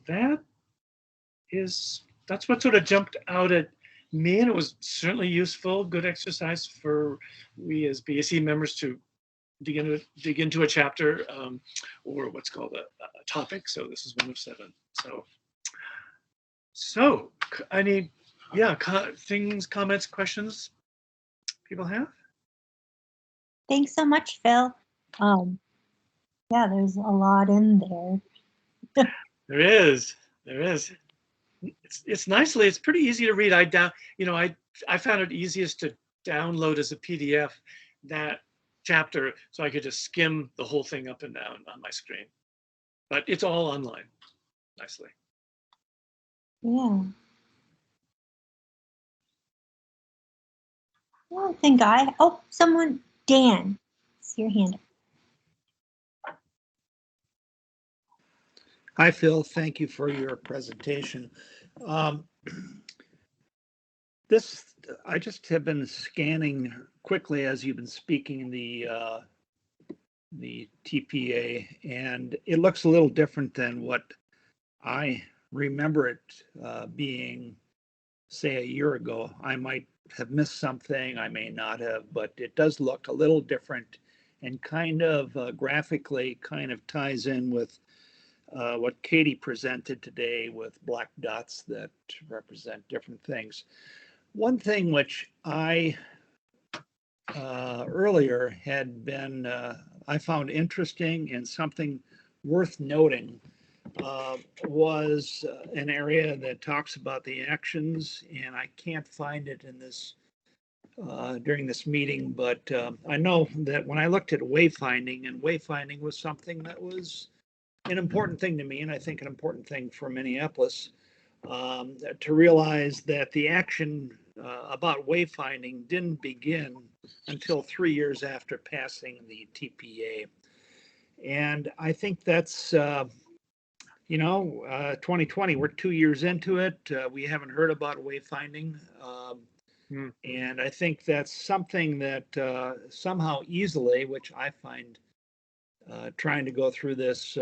F: that's what sort of jumped out at me, and it was certainly useful, good exercise for we as BAC members to dig into a chapter or what's called a topic. So this is one of 7. So I need, comments, questions people have?
B: Thanks so much, Phil. Yeah, there's a lot in there.
F: There is. It's pretty easy to read. I found it easiest to download as a PDF that chapter, so I could just skim the whole thing up and down on my screen. But it's all online, nicely.
B: Yeah. I don't think oh, someone, Dan, it's your hand.
E: Hi, Phil. Thank you for your presentation. I just have been scanning quickly as you've been speaking the TPA, and it looks a little different than what I remember it being, say, a year ago. I might have missed something, I may not have, but it does look a little different and kind of graphically kind of ties in with what Katie presented today with black dots that represent different things. One thing which I earlier had been, I found interesting and something worth noting was an area that talks about the actions, and I can't find it in this during this meeting, but I know that when I looked at wayfinding, and wayfinding was something that was an important thing to me, and I think an important thing for Minneapolis, to realize that the action about wayfinding didn't begin until 3 years after passing the TPA. And I think that's, 2020, we're 2 years into it. We haven't heard about wayfinding. And I think that's something that somehow easily, which I find trying to go through this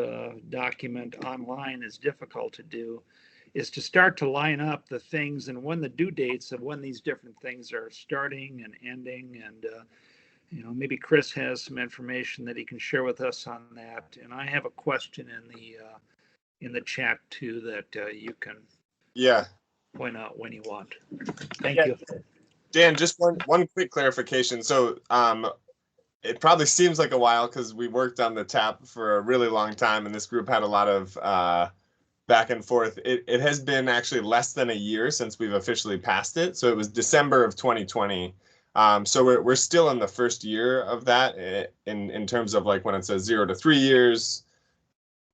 E: document online is difficult to do, is to start to line up the things and when the due dates of when these different things are starting and ending. And, maybe Chris has some information that he can share with us on that. And I have a question in the chat too that you can point out when you want. Thank you.
C: Dan, just one quick clarification. So it probably seems like a while because we worked on the TAP for a really long time, and this group had a lot of back and forth. It has been actually less than a year since we've officially passed it. So it was December of 2020. So we're still in the first year of that in terms of like when it says 0 to 3 years,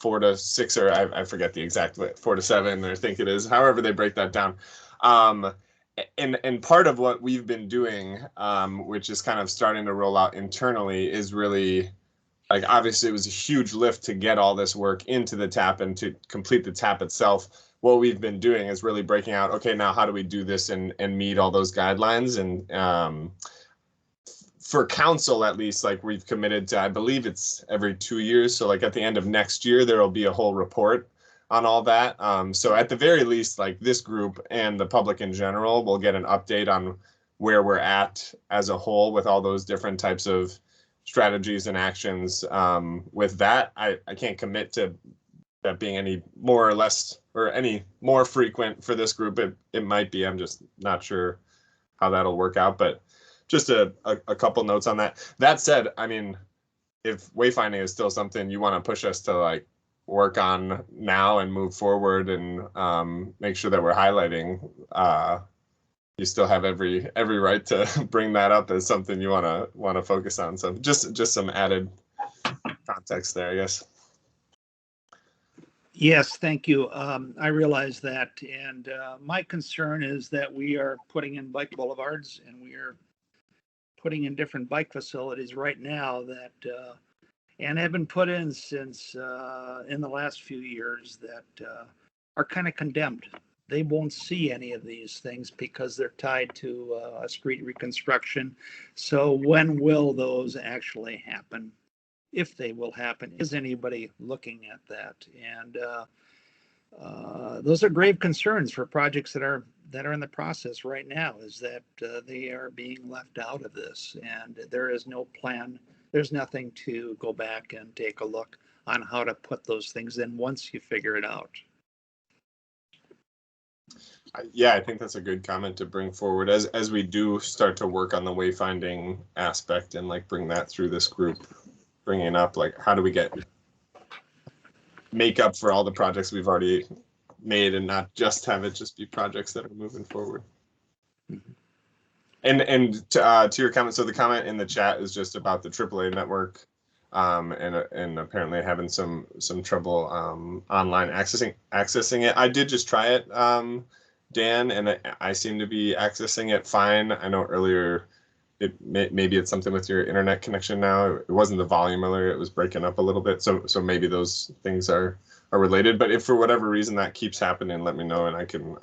C: 4 to 6, or I forget the exact 4 to 7, I think it is, however they break that down. And part of what we've been doing, which is kind of starting to roll out internally, is really, like, obviously it was a huge lift to get all this work into the TAP and to complete the TAP itself. What we've been doing is really breaking out, okay, now how do we do this and meet all those guidelines? And for council, at least, like, we've committed to, I believe it's every 2 years. So like at the end of next year, there will be a whole report on all that. So at the very least, like, this group and the public in general will get an update on where we're at as a whole with all those different types of strategies and actions. With that, I can't commit to that being any more or less or any more frequent for this group. It might be. I'm just not sure how that'll work out, but just a couple notes on that. That said, I mean, if wayfinding is still something you want to push us to, like, work on now and move forward and make sure that we're highlighting, you still have every right to bring that up as something you want to focus on. So just some added context there, I guess.
E: Yes, thank you. I realize that, and my concern is that we are putting in bike boulevards and we are putting in different bike facilities right now that and have been put in since in the last few years that are kind of condemned. They won't see any of these things because they're tied to a street reconstruction. So when will those actually happen? If they will happen, is anybody looking at that? And those are grave concerns for projects that are in the process right now, is that they are being left out of this, and there is no plan. There's nothing to go back and take a look on how to put those things in once you figure it out.
C: Yeah, I think that's a good comment to bring forward as we do start to work on the wayfinding aspect and, like, bring that through this group, bringing up, like, how do we make up for all the projects we've already made and not just have it just be projects that are moving forward. Mm-hmm. And to your comment, so the comment in the chat is just about the AAA network, and apparently having some trouble online accessing it. I did just try it, Dan, and I seem to be accessing it fine. I know earlier maybe it's something with your internet connection now. It wasn't the volume earlier; it was breaking up a little bit. So maybe those things are related. But if for whatever reason that keeps happening, let me know, and I can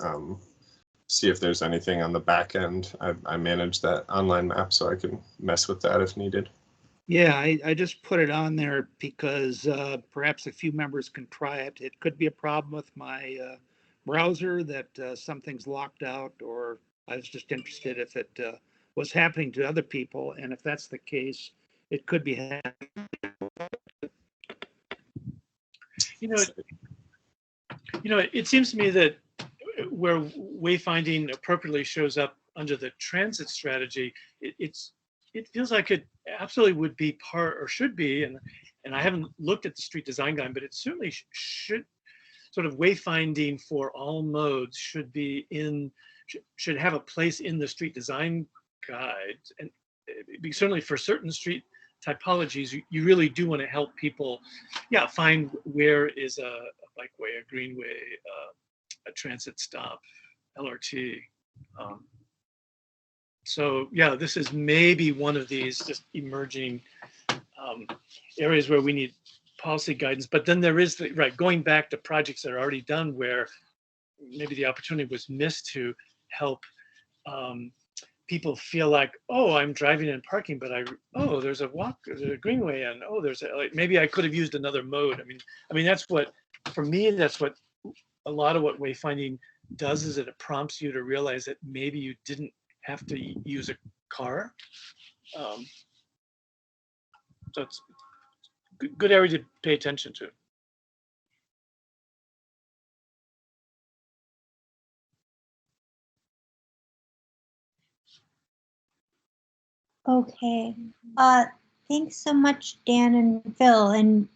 C: see if there's anything on the back end. I manage that online map, so I can mess with that if needed.
E: Yeah, I just put it on there because perhaps a few members can try it. It could be a problem with my browser that something's locked out, or I was just interested if it was happening to other people. And if that's the case, it could be happening.
F: It seems to me that where wayfinding appropriately shows up under the transit strategy, it feels like it absolutely would be part, or should be, and I haven't looked at the street design guide, but it certainly should, sort of wayfinding for all modes should be should have a place in the street design guide. And certainly for certain street typologies, you really do want to help people, find where is a bikeway, a greenway, a transit stop, LRT. So yeah, this is maybe one of these just emerging areas where we need policy guidance. But then there is going back to projects that are already done where maybe the opportunity was missed to help people feel like, oh, I'm driving and parking, but there's a greenway, and there's maybe I could have used another mode. I mean that's what, for me, that's what a lot of what wayfinding does, is it prompts you to realize that maybe you didn't have to use a car. So it's good area to pay attention to.
B: Okay. Thanks so much, Dan and Phil. And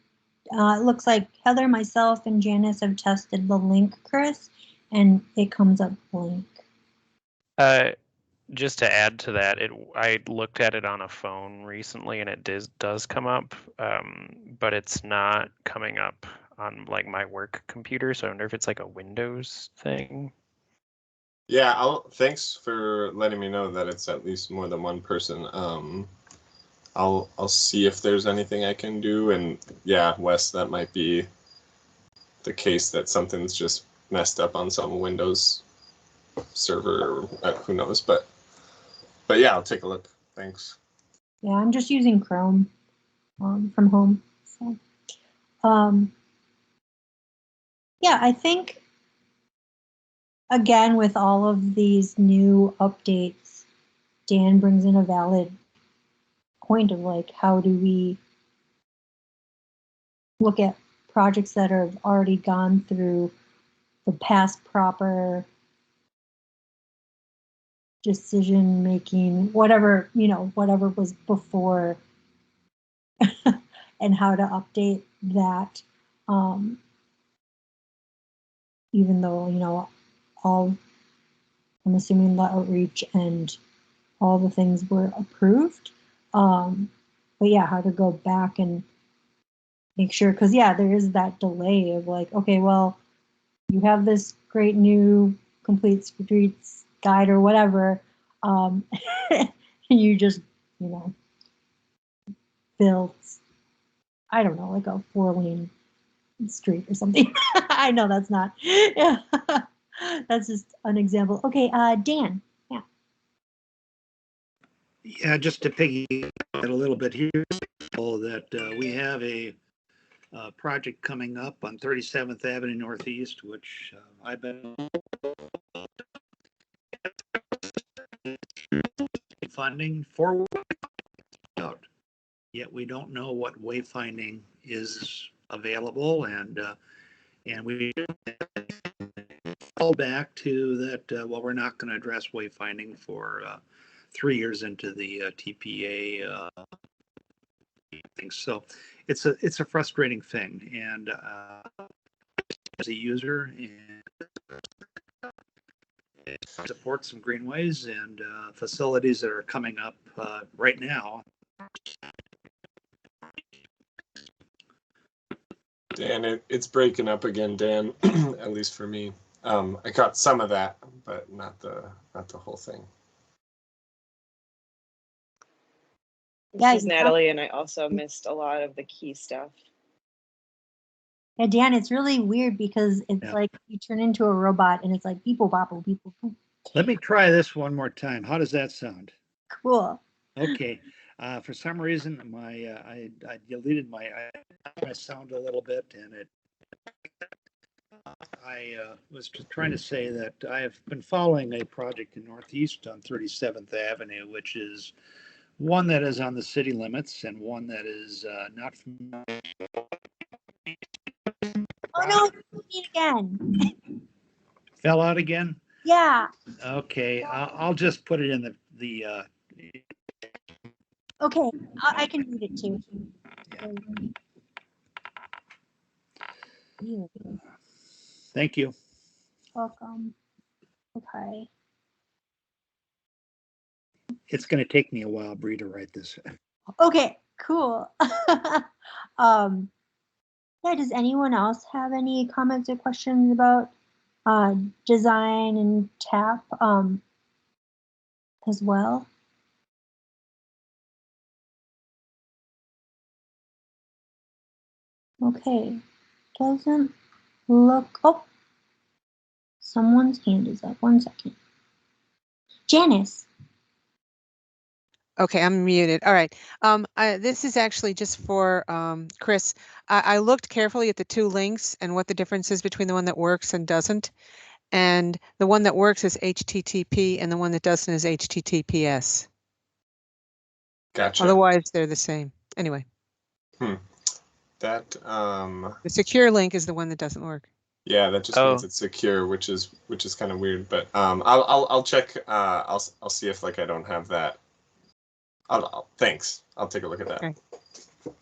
B: it looks like Heather, myself, and Janice have tested the link, Chris, and it comes up blank.
G: Just to add to that, I looked at it on a phone recently, and it does come up, but it's not coming up on like my work computer. So I wonder if it's like a Windows thing.
C: Yeah, thanks for letting me know that it's at least more than one person. I'll see if there's anything I can do, and yeah, Wes, that might be the case, that something's just messed up on some Windows server, or who knows, but yeah, I'll take a look. Thanks.
B: Yeah, I'm just using Chrome from home. So, yeah, I think, again, with all of these new updates, Dan brings in a valid point of like, how do we look at projects that have already gone through the past proper decision making, whatever was before, and how to update that, even though all, I'm assuming the outreach and all the things were approved, but yeah, how to go back and make sure, because yeah, there is that delay of like, okay, well, you have this great new complete streets guide or whatever, you just built, I don't know, like a 4-lane street or something. I know that's not, yeah. That's just an example. Okay, Dan.
E: Yeah, just to piggyback a little bit here, that we have a project coming up on 37th Avenue Northeast, which I've been funding for, yet we don't know what wayfinding is available, and we fall back to that. Well, we're not going to address wayfinding for 3 years into the TPA things. So it's a frustrating thing, and as a user, and support some greenways and facilities that are coming up right now.
C: Dan, it's breaking up again, Dan. At least for me, I caught some of that, but not the whole thing.
B: Yeah,
H: This is Natalie, and I also missed a lot of the key stuff.
B: Yeah, Dan, it's really weird because it's like you turn into a robot and it's like beeple bopple, beeple boop.
E: Let me try this one more time. How does that sound?
B: Cool.
E: Okay. For some reason, I deleted my sound a little bit, and I was trying to say that I have been following a project in Northeast on 37th Avenue, which is one that is on the city limits and one that is not from.
B: Oh no, you need again.
E: Fell out again?
B: Yeah.
E: Okay, I'll just put it in the
B: Okay, I can read it too. You're
E: thank you.
B: welcome. Okay.
E: It's going to take me a while, Bree, to write this.
B: Okay, cool. Yeah, does anyone else have any comments or questions about design and TAP as well? Okay, doesn't look, oh, someone's hand is up. 1 second. Janice.
I: Okay, I'm muted. All right. This is actually just for Chris. I looked carefully at the two links and what the difference is between the one that works and doesn't. And the one that works is HTTP and the one that doesn't is HTTPS.
C: Gotcha.
I: Otherwise, they're the same. Anyway.
C: That
I: the secure link is the one that doesn't work.
C: Yeah, that just means it's secure, which is kind of weird. But I'll check. I'll see if I don't have that. Thanks. I'll take a look at that.
I: Okay.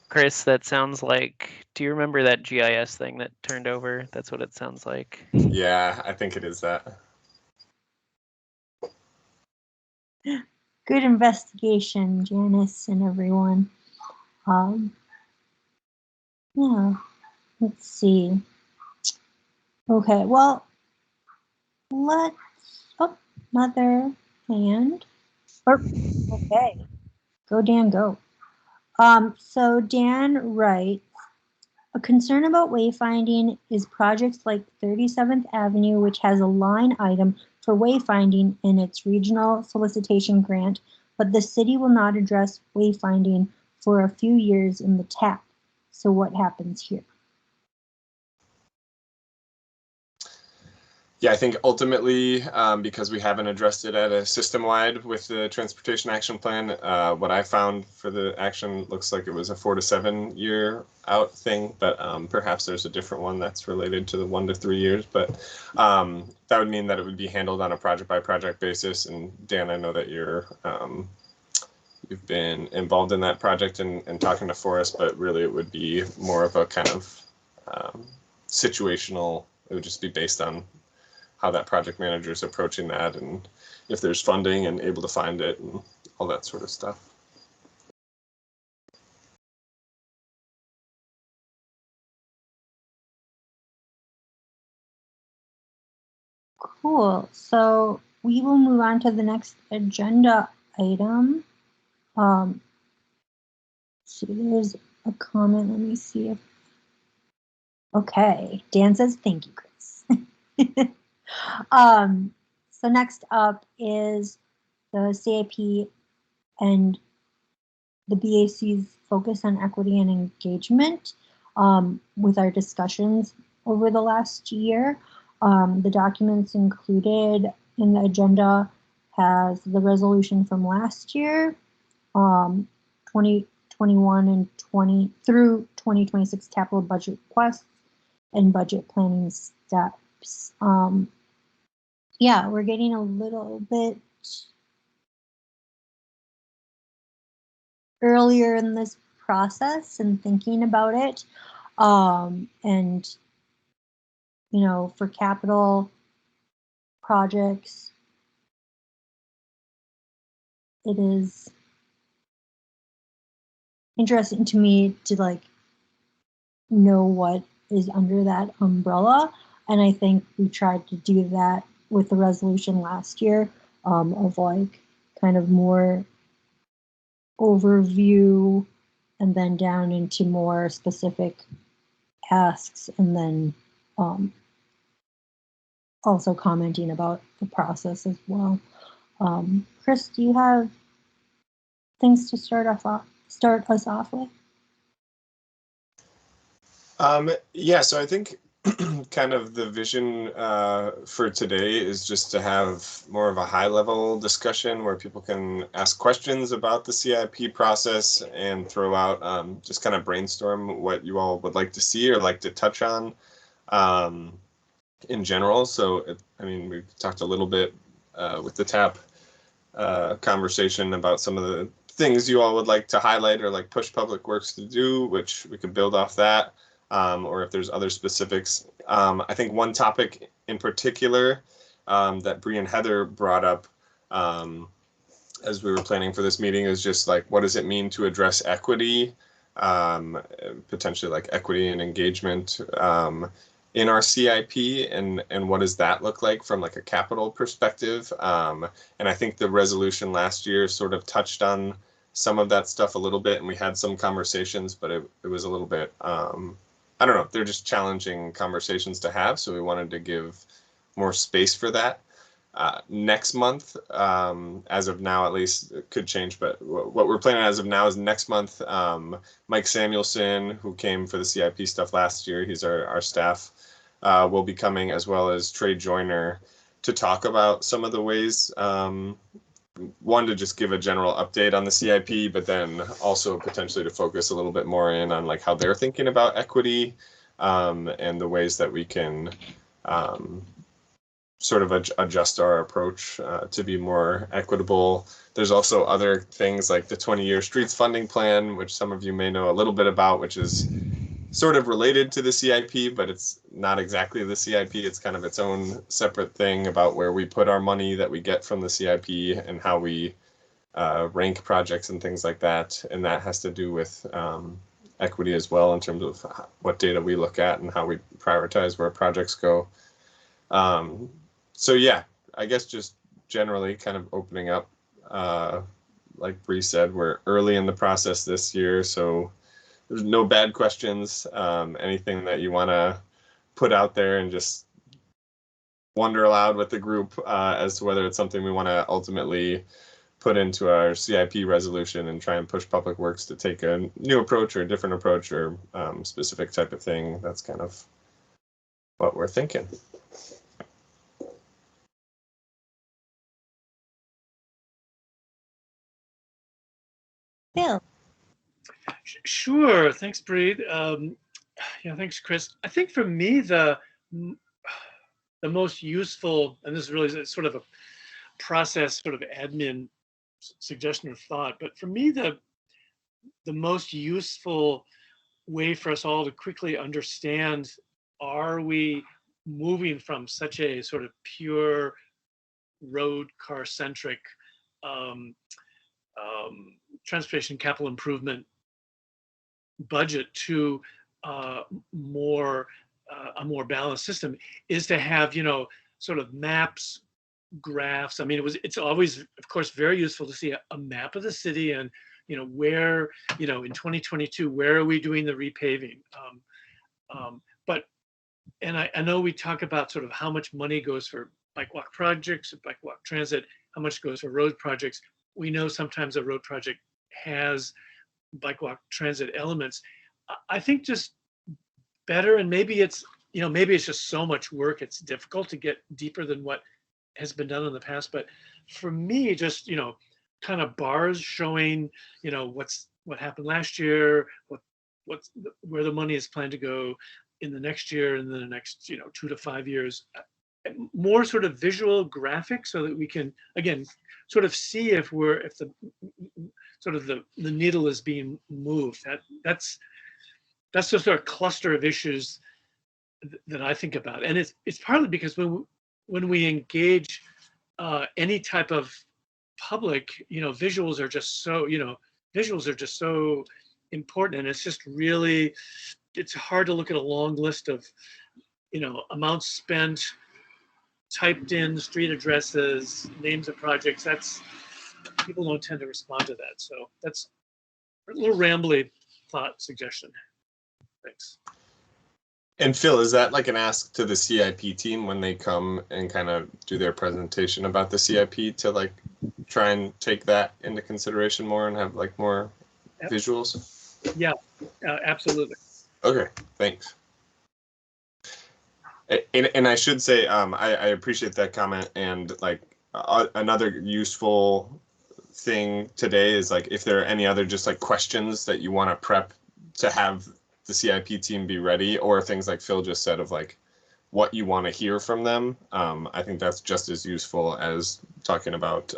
G: Chris, that sounds like. Do you remember that GIS thing that turned over? That's what it sounds like.
C: Yeah, I think it is that.
B: Good investigation, Janice and everyone. Yeah, let's see. Okay, well, let's, oh, another hand. Okay, go Dan, go. So Dan writes, a concern about wayfinding is projects like 37th Avenue, which has a line item for wayfinding in its regional solicitation grant, but the city will not address wayfinding for a few years in the TAP. So what happens here?
C: Yeah, I think ultimately, because we haven't addressed it at a system-wide with the Transportation Action Plan, what I found for the action looks like it was a 4 to 7 year out thing, but perhaps there's a different one that's related to the 1 to 3 years. But that would mean that it would be handled on a project-by-project basis. And Dan, I know that you've been involved in that project and talking to Forrest, but really it would be more of a kind of situational. It would just be based on how that project manager is approaching that and if there's funding and able to find it and all that sort of stuff.
B: Cool. So we will move on to the next agenda item. So there's a comment. Let me see if. Okay. Dan says, thank you, Chris. So next up is the CIP and the BAC's focus on equity and engagement with our discussions over the last year. The documents included in the agenda has the resolution from last year, 2021 and 20 through 2026 capital budget requests and budget planning steps. Yeah, we're getting a little bit earlier in this process and thinking about it. And, you know, for capital projects, it is interesting to me to know what is under that umbrella. And I think we tried to do that with the resolution last year of kind of more overview and then down into more specific asks, and then also commenting about the process as well. Chris, do you have things to start us off with?
C: Yeah, so I think kind of the vision for today is just to have more of a high-level discussion where people can ask questions about the CIP process and throw out just kind of brainstorm what you all would like to see or like to touch on in general. So, I mean, we've talked a little bit with the TAP conversation about some of the things you all would like to highlight or like push Public Works to do, which we could build off that. Or if there's other specifics. I think one topic in particular that Bree and Heather brought up as we were planning for this meeting is just like, what does it mean to address equity, potentially like equity and engagement in our CIP, and what does that look like from like a capital perspective? And I think the resolution last year sort of touched on some of that stuff a little bit, and we had some conversations, but it was a little bit, I don't know, they're just challenging conversations to have, so we wanted to give more space for that. Next month, as of now at least, it could change, but what we're planning as of now is next month, Mike Samuelson, who came for the CIP stuff last year, he's our staff, will be coming, as well as Trey Joyner, to talk about some of the ways, one, to just give a general update on the CIP, but then also potentially to focus a little bit more in on like how they're thinking about equity and the ways that we can sort of adjust our approach to be more equitable. There's also other things like the 20-year streets funding plan, which some of you may know a little bit about, which is sort of related to the CIP, but it's not exactly the CIP. It's kind of its own separate thing about where we put our money that we get from the CIP and how we rank projects and things like that. And that has to do with equity as well in terms of what data we look at and how we prioritize where projects go. So yeah, I guess just generally kind of opening up, like Bree said, we're early in the process this year, so there's no bad questions, anything that you want to put out there and just wonder aloud with the group as to whether it's something we want to ultimately put into our CIP resolution and try and push Public Works to take a new approach or a different approach or specific type of thing. That's kind of what we're thinking.
B: Bill.
F: Sure. Thanks, Bree. Yeah, thanks, Chris. I think for me, the most useful, and this is really sort of a process, sort of admin suggestion or thought, but for me, the most useful way for us all to quickly understand, are we moving from such a sort of pure road car centric transportation capital improvement budget to a more balanced system, is to have, you know, sort of maps, graphs. I mean, it's always, of course, very useful to see a map of the city and, you know, where, you know, in 2022, where are we doing the repaving? But, and I know we talk about sort of how much money goes for bike walk projects, bike walk transit, how much goes for road projects. We know sometimes a road project has bike walk transit elements. I think just better, and maybe it's, you know, maybe it's just so much work, it's difficult to get deeper than what has been done in the past. But for me, just, you know, kind of bars showing, you know, what happened last year, where the money is planned to go in the next year and then the next, you know, 2 to 5 years. More sort of visual graphics so that we can, again, sort of see if the sort of the needle is being moved. That's just our cluster of issues that I think about. And it's partly because when we engage any type of public, you know, visuals are just so important. And it's just really, it's hard to look at a long list of, you know, amounts spent, typed in street addresses, names of projects. people don't tend to respond to that. So that's a little rambly thought suggestion. Thanks.
C: And Phil, is that like an ask to the CIP team when they come and kind of do their presentation about the CIP to like try and take that into consideration more and have like more visuals?
F: Yeah, absolutely.
C: Okay, thanks. And I should say, I appreciate that comment. And like another useful thing today is like if there are any other just like questions that you want to prep to have the CIP team be ready, or things like Phil just said of like what you want to hear from them. I think that's just as useful as talking about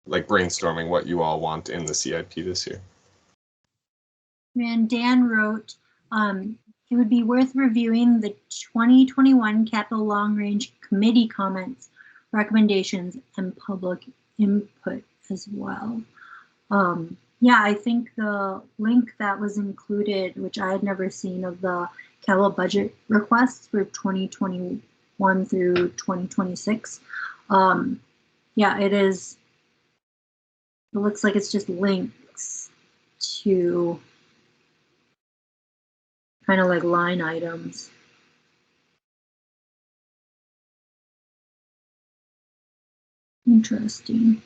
C: like brainstorming what you all want in the CIP this year.
B: And Dan wrote, it would be worth reviewing the 2021 Capital Long Range Committee comments, recommendations, and public input as well. Yeah, I think the link that was included, which I had never seen, of the capital budget requests for 2021 through 2026. Yeah, it is. It looks like it's just links to kind of like line items. Interesting.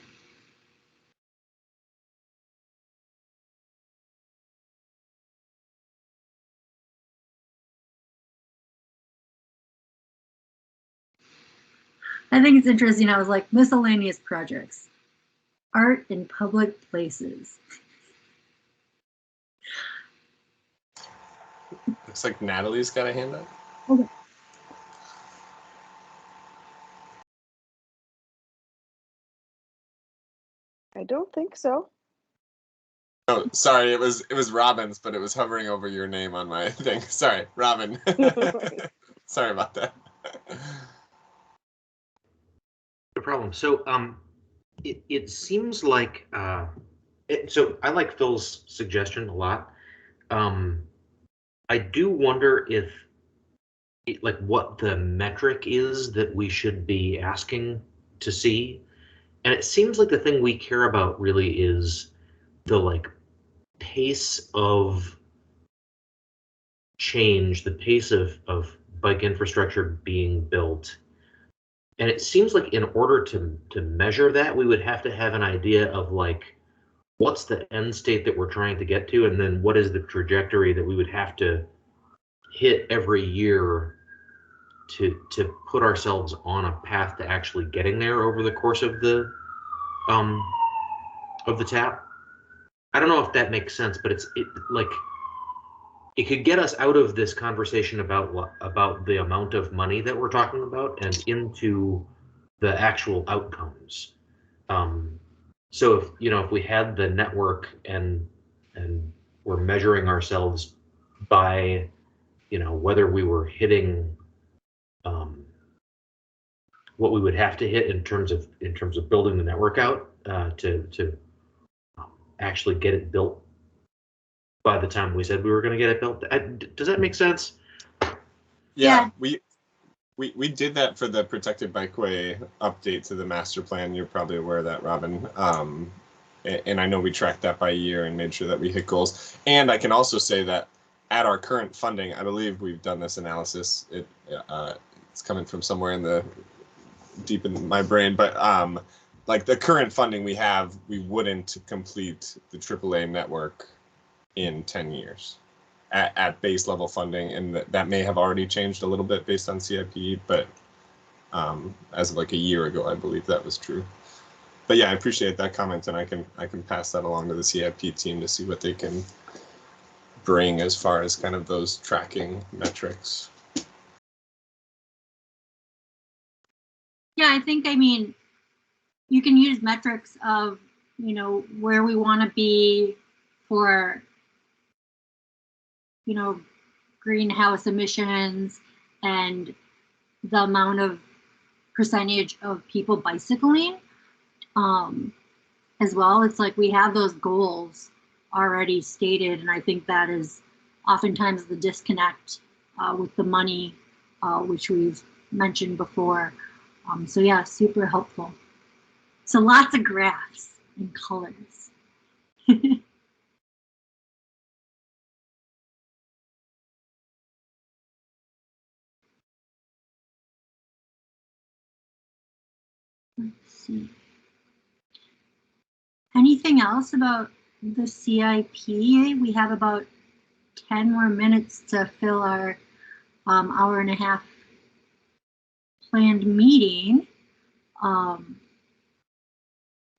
B: I think it's interesting. I was like, miscellaneous projects, art in public places.
C: Looks like Natalie's got a hand up.
B: Okay.
H: I don't think so.
C: Oh, sorry, it was Robin's, but it was hovering over your name on my thing. Sorry, Robin. Sorry about that.
J: No problem. So it seems like so I like Phil's suggestion a lot. I do wonder if like what the metric is that we should be asking to see. And it seems like the thing we care about really is the like pace of change, the pace of bike infrastructure being built. And it seems like in order to measure that, we would have to have an idea of like, what's the end state that we're trying to get to? And then what is the trajectory that we would have to hit every year to put ourselves on a path to actually getting there over the course of the tap. I don't know if that makes sense, but it could get us out of this conversation about the amount of money that we're talking about and into the actual outcomes. So if we had the network and we're measuring ourselves by whether we were hitting what we would have to hit in terms of building the network out to actually get it built by the time we said we were going to get it built. Does that make sense?
C: Yeah. We did that for the protected bikeway update to the master plan. You're probably aware of that, Robin. And I know we tracked that by year and made sure that we hit goals. And I can also say that at our current funding, I believe we've done this analysis. It's coming from somewhere in the deep in my brain, but like the current funding we have, we wouldn't complete the AAA network in 10 years at base level funding, and that may have already changed a little bit based on CIP, but as of like a year ago, I believe that was true. But yeah, I appreciate that comment, and I can pass that along to the CIP team to see what they can bring as far as kind of those tracking metrics.
B: Yeah, I mean, you can use metrics of, where we want to be for, greenhouse emissions and the amount of percentage of people bicycling as well. It's like we have those goals already stated, and I think that is oftentimes the disconnect with the money, which we've mentioned before. So yeah, super helpful. So lots of graphs and colors. Let's see. Anything else about the CIP? We have about 10 more minutes to fill our hour and a half planned meeting.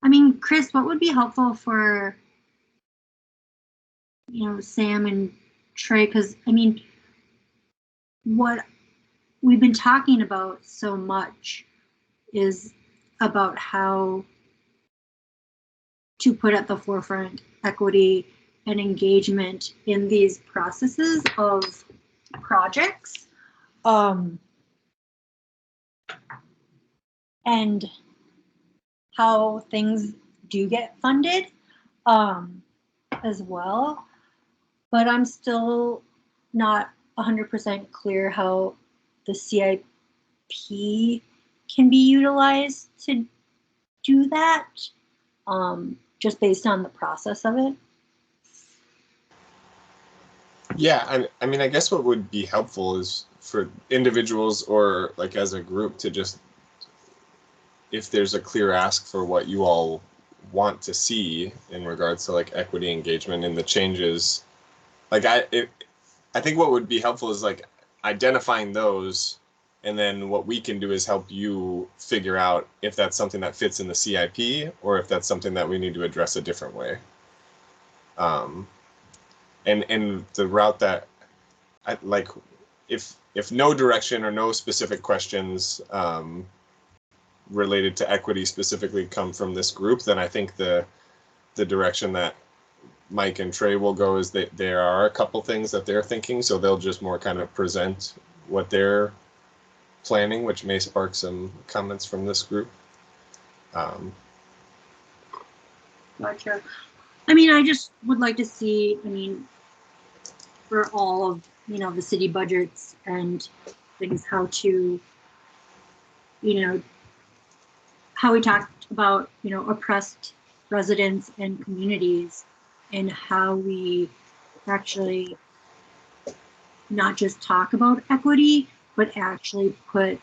B: I mean, Chris, what would be helpful for, Sam and Trey? Because, I mean, what we've been talking about so much is about how to put at the forefront equity and engagement in these processes of projects. And how things do get funded as well. But I'm still not 100% clear how the CIP can be utilized to do that, just based on the process of it.
C: Yeah, I mean, I guess what would be helpful is for individuals or like as a group to just, if there's a clear ask for what you all want to see in regards to like equity engagement in the changes, like I think what would be helpful is like identifying those, and then what we can do is help you figure out if that's something that fits in the CIP or if that's something that we need to address a different way. And the route that I like, if no direction or no specific questions related to equity specifically come from this group, then I think the direction that Mike and Trey will go is that there are a couple things that they're thinking, so they'll just more kind of present what they're planning, which may spark some comments from this group.
B: Gotcha. I mean, I just would like to see, for all of, the city budgets and things, how to, how we talked about, oppressed residents and communities, and how we actually not just talk about equity, but actually put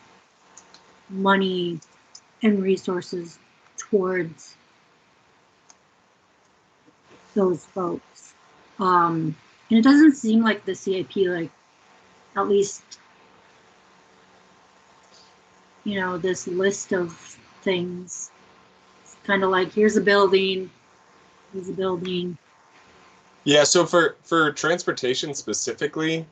B: money and resources towards those folks. And it doesn't seem like the CIP, like, at least, this list of things. It's kind of like, here's a building, here's a building.
C: Yeah, so for transportation specifically,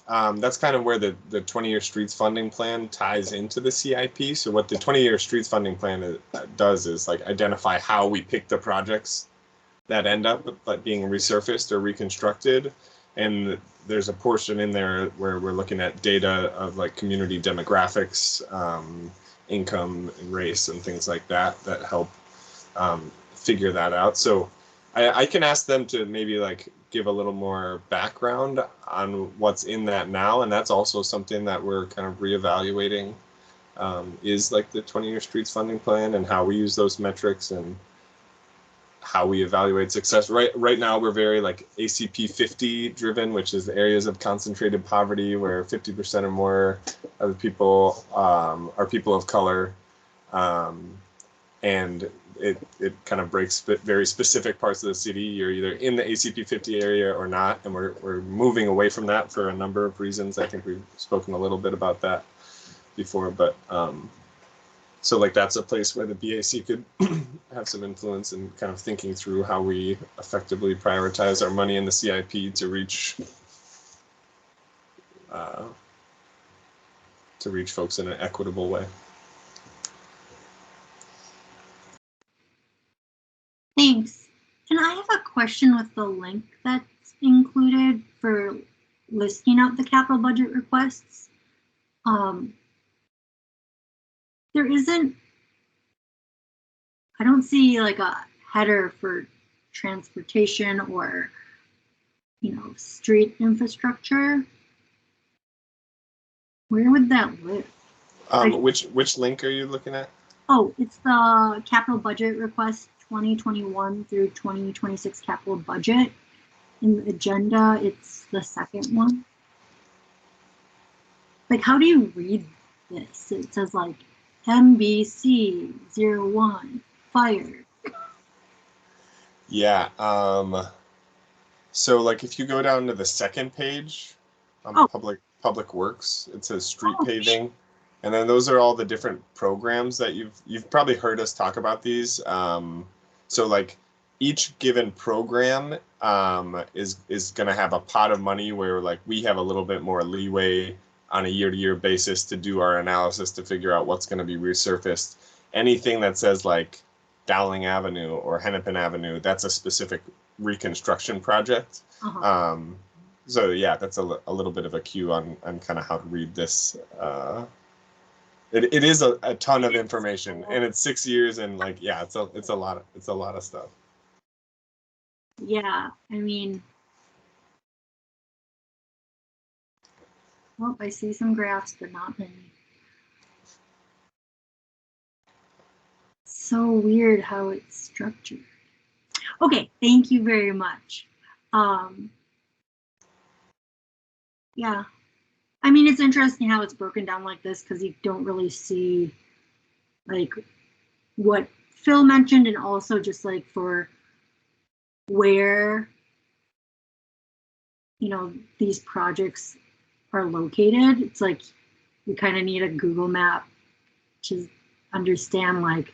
C: that's kind of where the 20-year streets funding plan ties into the CIP. So what the 20-year streets funding plan does is like identify how we pick the projects that end up being resurfaced or reconstructed. And there's a portion in there where we're looking at data of like community demographics, income and race and things like that help figure that out. So I can ask them to maybe like give a little more background on what's in that now. And that's also something that we're kind of reevaluating, is like the 20-year streets funding plan and how we use those metrics and how we evaluate success. Right now we're very like ACP 50 driven, which is the areas of concentrated poverty where 50% or more of the people are people of color, and it kind of breaks very specific parts of the city. You're either in the ACP 50 area or not, and we're moving away from that for a number of reasons. I think we've spoken a little bit about that before, but so like that's a place where the BAC could have some influence in kind of thinking through how we effectively prioritize our money in the CIP to reach folks in an equitable way.
B: Thanks. And I have a question with the link that's included for listing out the capital budget requests. There isn't, I don't see like a header for transportation or, street infrastructure. Where would that live?
C: Which link are you looking at?
B: Oh, it's the capital budget request 2021 through 2026 capital budget. In the agenda, it's the second one. Like, how do you read this? It says like MBC 01 fire.
C: Yeah. So like if you go down to the second page on public works, it says street paving. And then those are all the different programs that you've probably heard us talk about these. So like each given program is going to have a pot of money where like we have a little bit more leeway on a year-to-year basis to do our analysis to figure out what's going to be resurfaced. Anything that says like Dowling Avenue or Hennepin Avenue, that's a specific reconstruction project. So yeah, that's a little bit of a cue on kind of how to read this. It is a ton of information, and it's 6 years, and like yeah, it's a lot of stuff.
B: Yeah, I mean, well, I see some graphs, but not many. So weird how it's structured. Okay, thank you very much. Yeah, I mean, it's interesting how it's broken down like this because you don't really see like what Phil mentioned, and also just like for where, you know, these projects are located. It's like you kind of need a Google map to understand like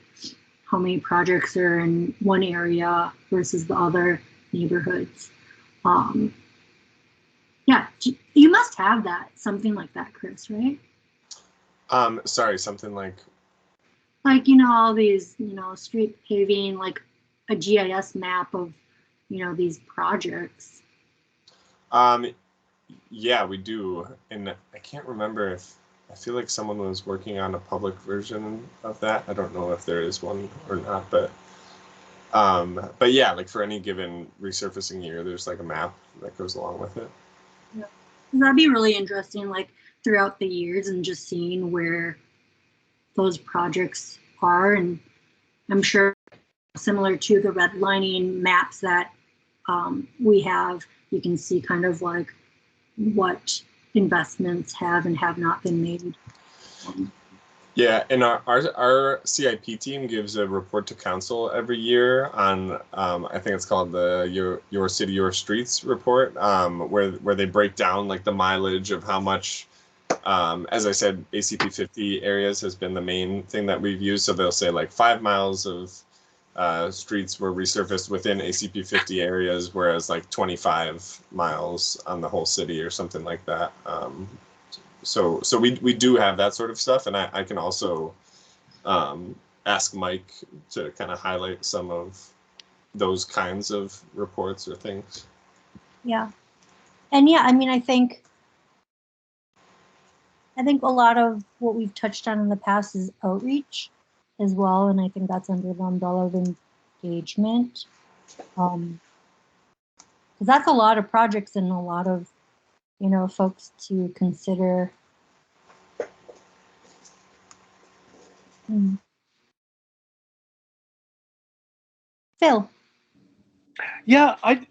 B: how many projects are in one area versus the other neighborhoods. Yeah, you must have that, something like that, Chris, right?
C: Sorry, something like
B: you know, all these, you know, street paving, like a GIS map of, you know, these projects.
C: Yeah, we do, and I can't remember if I feel like someone was working on a public version of that. I don't know if there is one or not, but yeah, like for any given resurfacing year, there's like a map that goes along with it.
B: Yeah, that'd be really interesting, like throughout the years, and just seeing where those projects are. And I'm sure similar to the redlining maps that we have, you can see kind of like what investments have and have not been made.
C: Yeah, and our CIP team gives a report to council every year on I think it's called the Your City, Your Streets report, where they break down like the mileage of how much, as I said, ACP 50 areas has been the main thing that we've used. So they'll say like 5 miles of streets were resurfaced within ACP 50 areas, whereas like 25 miles on the whole city or something like that. So we do have that sort of stuff, and I can also ask Mike to kind of highlight some of those kinds of reports or things.
B: Yeah, and yeah, I mean, I think a lot of what we've touched on in the past is outreach as well, and I think that's under the umbrella of engagement. Because that's a lot of projects and a lot of, you know, folks to consider. Phil.
F: Yeah, I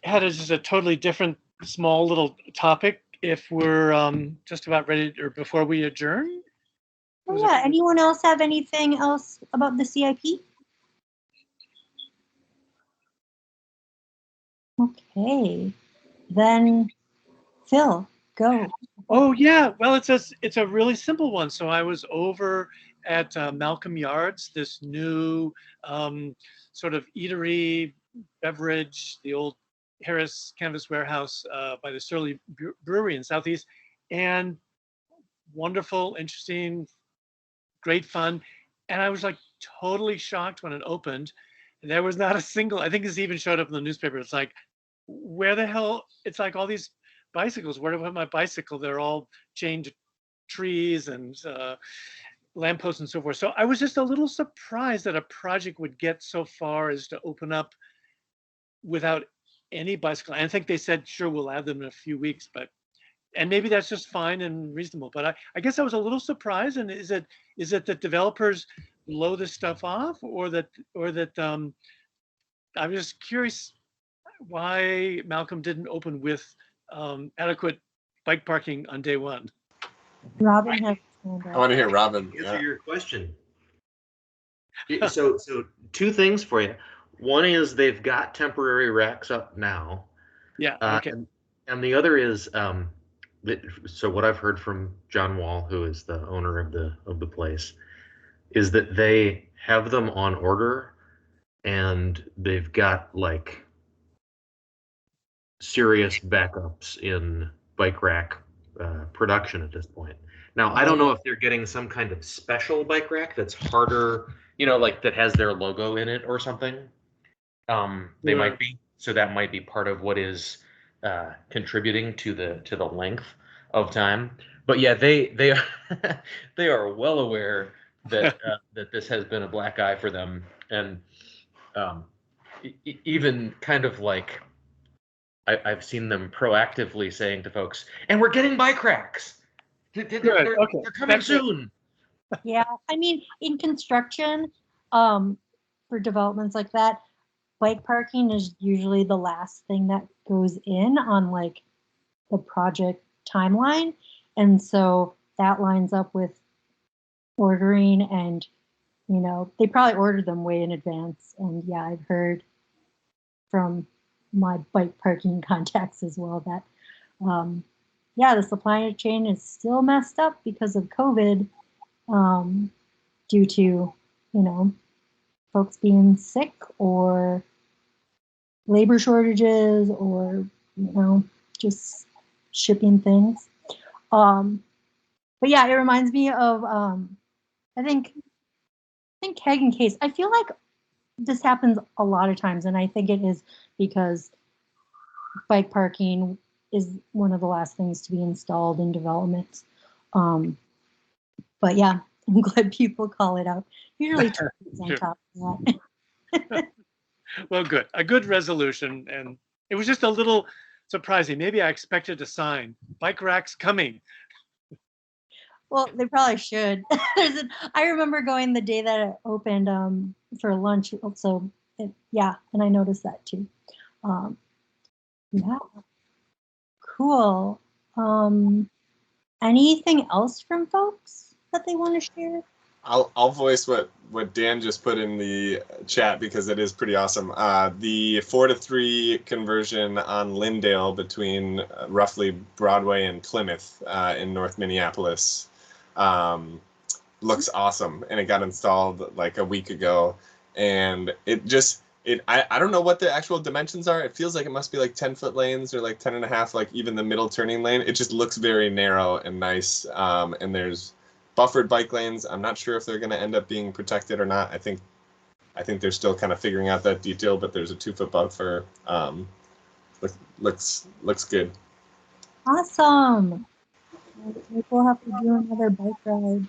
F: had just a totally different small little topic. If we're just about ready, or before we adjourn.
B: Oh, yeah. Anyone else have anything else about the CIP? Okay, then Phil, go.
F: Oh yeah, well it's a really simple one. So I was over at Malcolm Yards, this new sort of eatery, beverage, the old Harris Canvas Warehouse by the Surly Brewery in Southeast, and wonderful, interesting, great fun. And I was like totally shocked when it opened. There was not a single, I think this even showed up in the newspaper. It's like, where the hell, it's like all these bicycles, where do I put my bicycle? They're all chained to trees and lampposts and so forth. So I was just a little surprised that a project would get so far as to open up without any bicycle. And I think they said, sure, we'll add them in a few weeks, and maybe that's just fine and reasonable. But I guess I was a little surprised. And is it that developers blow this stuff off, or that I'm just curious why Malcolm didn't open with adequate bike parking on day one.
B: Robin has.
C: I want to hear Robin.
J: Answer your question. So two things for you. One is they've got temporary racks up now.
F: Yeah. Okay.
J: And the other is so what I've heard from John Wall, who is the owner of the place, is that they have them on order, and they've got like serious backups in bike rack production at this point. Now, I don't know if they're getting some kind of special bike rack that's harder, like that has their logo in it or something. They might be. So that might be part of what is contributing to the length of time. But yeah, they are they are well aware that that this has been a black eye for them, and even kind of like I've seen them proactively saying to folks, "And we're getting bike racks. They're coming soon."
B: Yeah, I mean, in construction, for developments like that, bike parking is usually the last thing that goes in on like the project timeline. And so that lines up with ordering, and, they probably ordered them way in advance. And yeah, I've heard from my bike parking contacts as well that, the supply chain is still messed up because of COVID, due to, folks being sick or labor shortages or, just shipping things. But yeah, it reminds me of, I think Keg and Case. I feel like this happens a lot of times, and I think it is because bike parking is one of the last things to be installed in development. But yeah, I'm glad people call it out. Usually on top of that.
F: Well, good. A good resolution, and it was just a little surprising. Maybe I expected a sign, bike racks coming.
B: Well, they probably should. I remember going the day that it opened for lunch. So and I noticed that too. Yeah, cool. Anything else from folks that they want to share?
C: I'll voice what Dan just put in the chat because it is pretty awesome. The 4-to-3 conversion on Lyndale between roughly Broadway and Plymouth in North Minneapolis looks awesome, and it got installed like a week ago, and I don't know what the actual dimensions are. It feels like it must be like 10-foot lanes or like 10.5, like even the middle turning lane. It just looks very narrow and nice, and there's buffered bike lanes. I'm not sure if they're going to end up being protected or not. I think they're still kind of figuring out that detail, but there's a 2-foot buffer. Looks good.
B: Awesome. We'll have to do another bike ride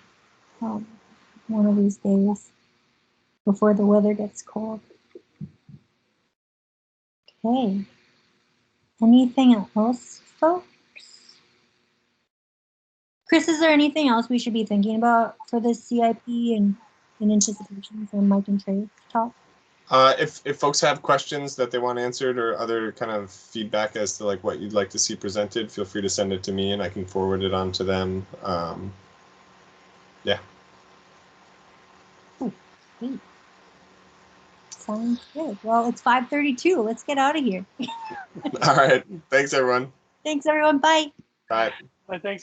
B: one of these days before the weather gets cold. Okay. Anything else, folks? Chris, is there anything else we should be thinking about for this CIP and in anticipation for Mike and Trey's talk?
C: If folks have questions that they want answered or other kind of feedback as to like what you'd like to see presented, feel free to send it to me and I can forward it on to them. Yeah.
B: Oh, great. Sounds good. Well, it's 5:32. Let's get out of here.
C: All right. Thanks, everyone.
B: Thanks, everyone. Bye.
C: Bye.
F: Thanks.